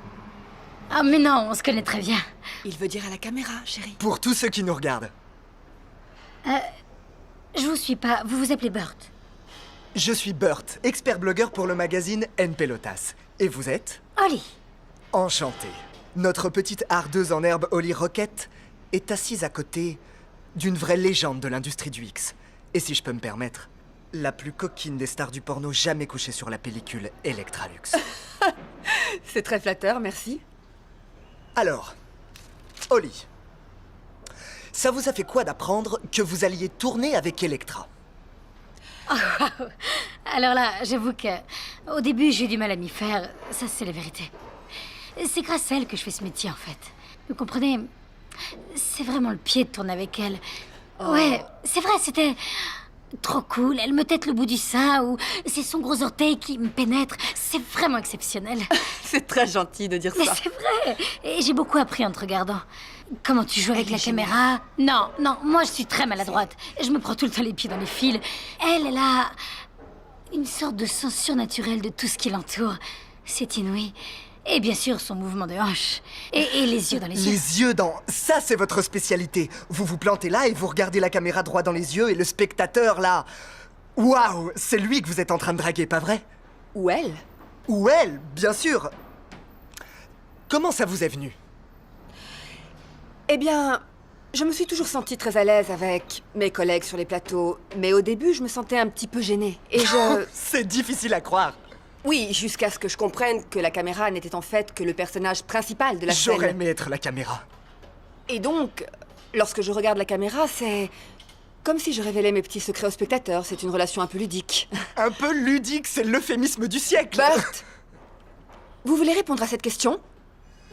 Ah mais non, on se connaît très bien.
Il veut dire à la caméra, chérie.
Pour tous ceux qui nous regardent.
Je vous suis pas, vous vous appelez Burt.
Je suis Burt, expert blogueur pour le magazine N Pelotas. Et vous êtes?
Oli.
Enchanté. Notre petite hardeuse en herbe Oli Rocket est assise à côté d'une vraie légende de l'industrie du X. Et si je peux me permettre, la plus coquine des stars du porno jamais couchée sur la pellicule Electralux.
C'est très flatteur, merci.
Alors, Oli, ça vous a fait quoi d'apprendre que vous alliez tourner avec Electra?
Oh, alors là, j'avoue que au début, j'ai eu du mal à m'y faire. Ça, c'est la vérité. C'est grâce à elle que je fais ce métier, en fait. Vous comprenez? C'est vraiment le pied de tourner avec elle. Ouais, c'est vrai, c'était trop cool. Elle me tête le bout du sein ou c'est son gros orteil qui me pénètre. C'est vraiment exceptionnel.
C'est très gentil de dire
Mais
ça.
c'est vrai. Et j'ai beaucoup appris en te regardant. Comment tu joues avec la caméra? Non, moi je suis très maladroite. Je me prends tout le temps les pieds dans les fils. Elle a une sorte de sens surnaturel de tout ce qui l'entoure. C'est inouï. Et bien sûr, son mouvement de hanche. Et les yeux dans les yeux.
Les yeux dans... Ça, c'est votre spécialité. Vous vous plantez là et vous regardez la caméra droit dans les yeux et le spectateur, là... Waouh, c'est lui que vous êtes en train de draguer, pas vrai?
Ou elle.
Ou elle, bien sûr. Comment ça vous est venu?
Eh bien, Je me suis toujours sentie très à l'aise avec mes collègues sur les plateaux, mais au début, je me sentais un petit peu gênée. Et je...
C'est difficile à croire.
Oui, jusqu'à ce que je comprenne que la caméra n'était en fait que le personnage principal de la scène.
J'aurais aimé être la caméra.
Et donc, lorsque je regarde la caméra, c'est comme si je révélais mes petits secrets aux spectateurs. C'est une relation un peu ludique.
Un peu ludique, c'est l'euphémisme du siècle.
Bert, vous voulez répondre à cette question?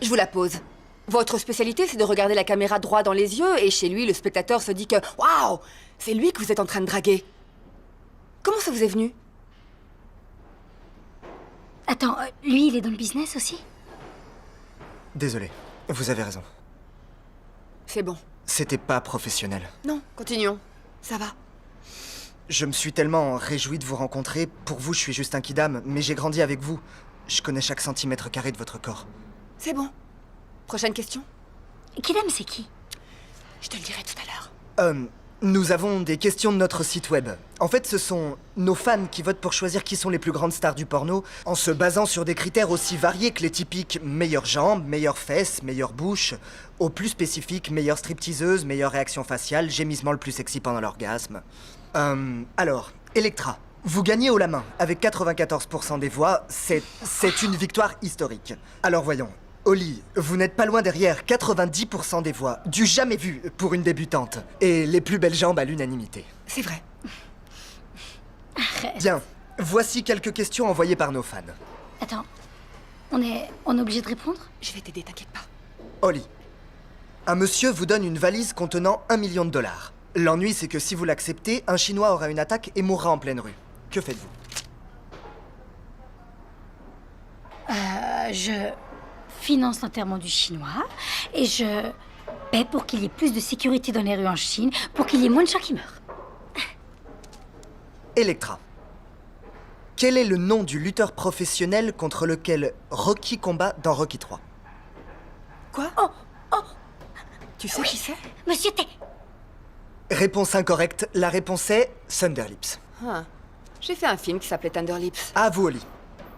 Je vous la pose. Votre spécialité, c'est de regarder la caméra droit dans les yeux, et chez lui, le spectateur se dit que « Waouh, c'est lui que vous êtes en train de draguer ». Comment ça vous est venu?
Attends, lui, il est dans le business aussi?
Désolé, vous avez raison.
C'est bon.
C'était pas professionnel.
Non, continuons. Ça va.
Je me suis tellement réjoui de vous rencontrer. Pour vous, je suis juste un kidam, mais j'ai grandi avec vous. Je connais chaque centimètre carré de votre corps.
C'est bon. Prochaine question?
Kidam, c'est qui?
Je te le dirai tout à l'heure.
Nous avons des questions de notre site web. En fait, ce sont nos fans qui votent pour choisir qui sont les plus grandes stars du porno, en se basant sur des critères aussi variés que les typiques meilleures jambes, meilleures fesses, meilleure bouche, au plus spécifique, meilleure stripteaseuse, meilleure réaction faciale, gémissement le plus sexy pendant l'orgasme. Alors, Electra, vous gagnez haut la main, avec 94% des voix, c'est une victoire historique. Alors voyons. Holly, vous n'êtes pas loin derrière, 90% des voix, du jamais vu pour une débutante. Et les plus belles jambes à l'unanimité.
C'est vrai.
Bien, voici quelques questions envoyées par nos fans.
Attends, on est obligé de répondre?
Je vais t'aider, t'inquiète pas.
Holly, un monsieur vous donne une valise contenant $1 million. L'ennui, c'est que si vous l'acceptez, un Chinois aura une attaque et mourra en pleine rue. Que faites-vous?
Je finance l'enterrement du Chinois et je paie pour qu'il y ait plus de sécurité dans les rues en Chine, pour qu'il y ait moins de gens qui meurent.
Electra. Quel est le nom du lutteur professionnel contre lequel Rocky combat dans Rocky 3?
Quoi? Tu sais qui c'est?
Monsieur T.
Réponse incorrecte. La réponse est Thunderlips.
Ah. J'ai fait un film qui s'appelait Thunderlips.
À vous, Holly.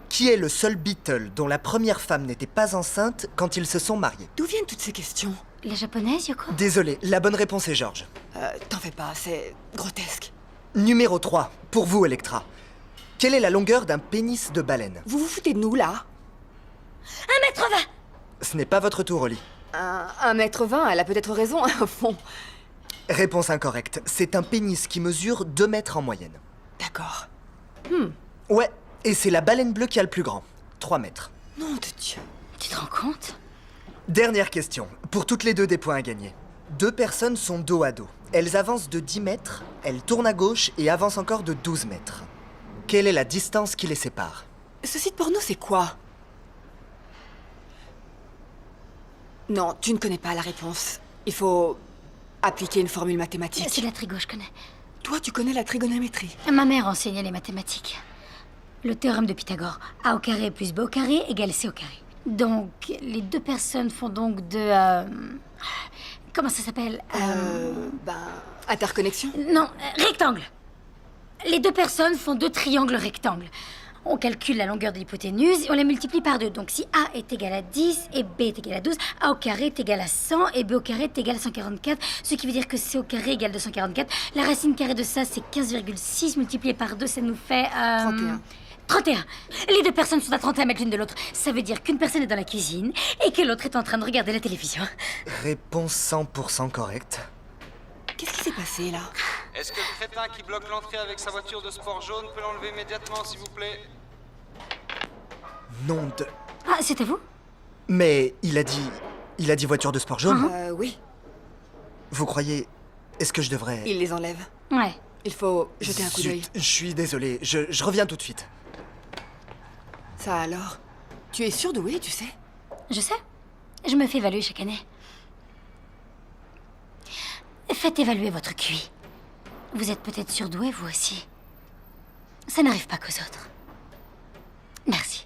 Qui est le seul Beatle dont la première femme n'était pas enceinte quand ils se sont mariés?
D'où viennent toutes ces questions?
La japonaise, Yoko?
Désolé, la bonne réponse est George.
T'en fais pas, c'est grotesque.
Numéro 3, pour vous, Electra. Quelle est la longueur d'un pénis de baleine?
Vous vous foutez de nous, là?
1m20!
Ce n'est pas votre tour, Holly.
1m20, elle a peut-être raison, au fond.
Réponse incorrecte. C'est un pénis qui mesure 2 mètres en moyenne.
D'accord.
Ouais, et c'est la baleine bleue qui a le plus grand. 3 mètres.
Nom de Dieu.
Tu te rends compte?
Dernière question. Pour toutes les deux, des points à gagner. 2 personnes sont dos à dos. Elles avancent de 10 mètres, elles tournent à gauche et avancent encore de 12 mètres. Quelle est la distance qui les sépare?
Ce site porno, c'est quoi? Non, tu ne connais pas la réponse. Il faut appliquer une formule mathématique.
C'est la trigo, je connais.
Toi, tu connais la trigonométrie.
Ma mère enseignait les mathématiques. Le théorème de Pythagore. A au carré plus B au carré égale C au carré. Donc, les 2 personnes font donc comment ça s'appelle?
Interconnexion?
Non, rectangle. Les 2 personnes font 2 triangles rectangles. On calcule la longueur de l'hypoténuse et on les multiplie par 2. Donc si A est égal à 10 et B est égal à 12, A au carré est égal à 100 et B au carré est égal à 144, ce qui veut dire que C au carré égale 244. La racine carrée de ça, c'est 15,6 multiplié par 2, ça nous fait... 31. Les 2 personnes sont à 31 mètres l'une de l'autre. Ça veut dire qu'une personne est dans la cuisine et que l'autre est en train de regarder la télévision.
Réponse 100% correcte.
Qu'est-ce qui s'est passé, là?
Est-ce que le crétin qui bloque l'entrée avec sa voiture de sport jaune peut l'enlever immédiatement, s'il vous plaît?
Nom de...
Ah, c'est à vous?
Mais il a dit voiture de sport jaune?
Oui.
Vous croyez... Est-ce que je devrais...
Il les enlève.
Ouais.
Il faut jeter un coup d'œil.
Je suis désolé, je reviens tout de suite.
Ça alors? Tu es surdoué, tu sais?
Je sais. Je me fais évaluer chaque année. Faites évaluer votre QI. Vous êtes peut-être surdoué, vous aussi. Ça n'arrive pas qu'aux autres. Merci.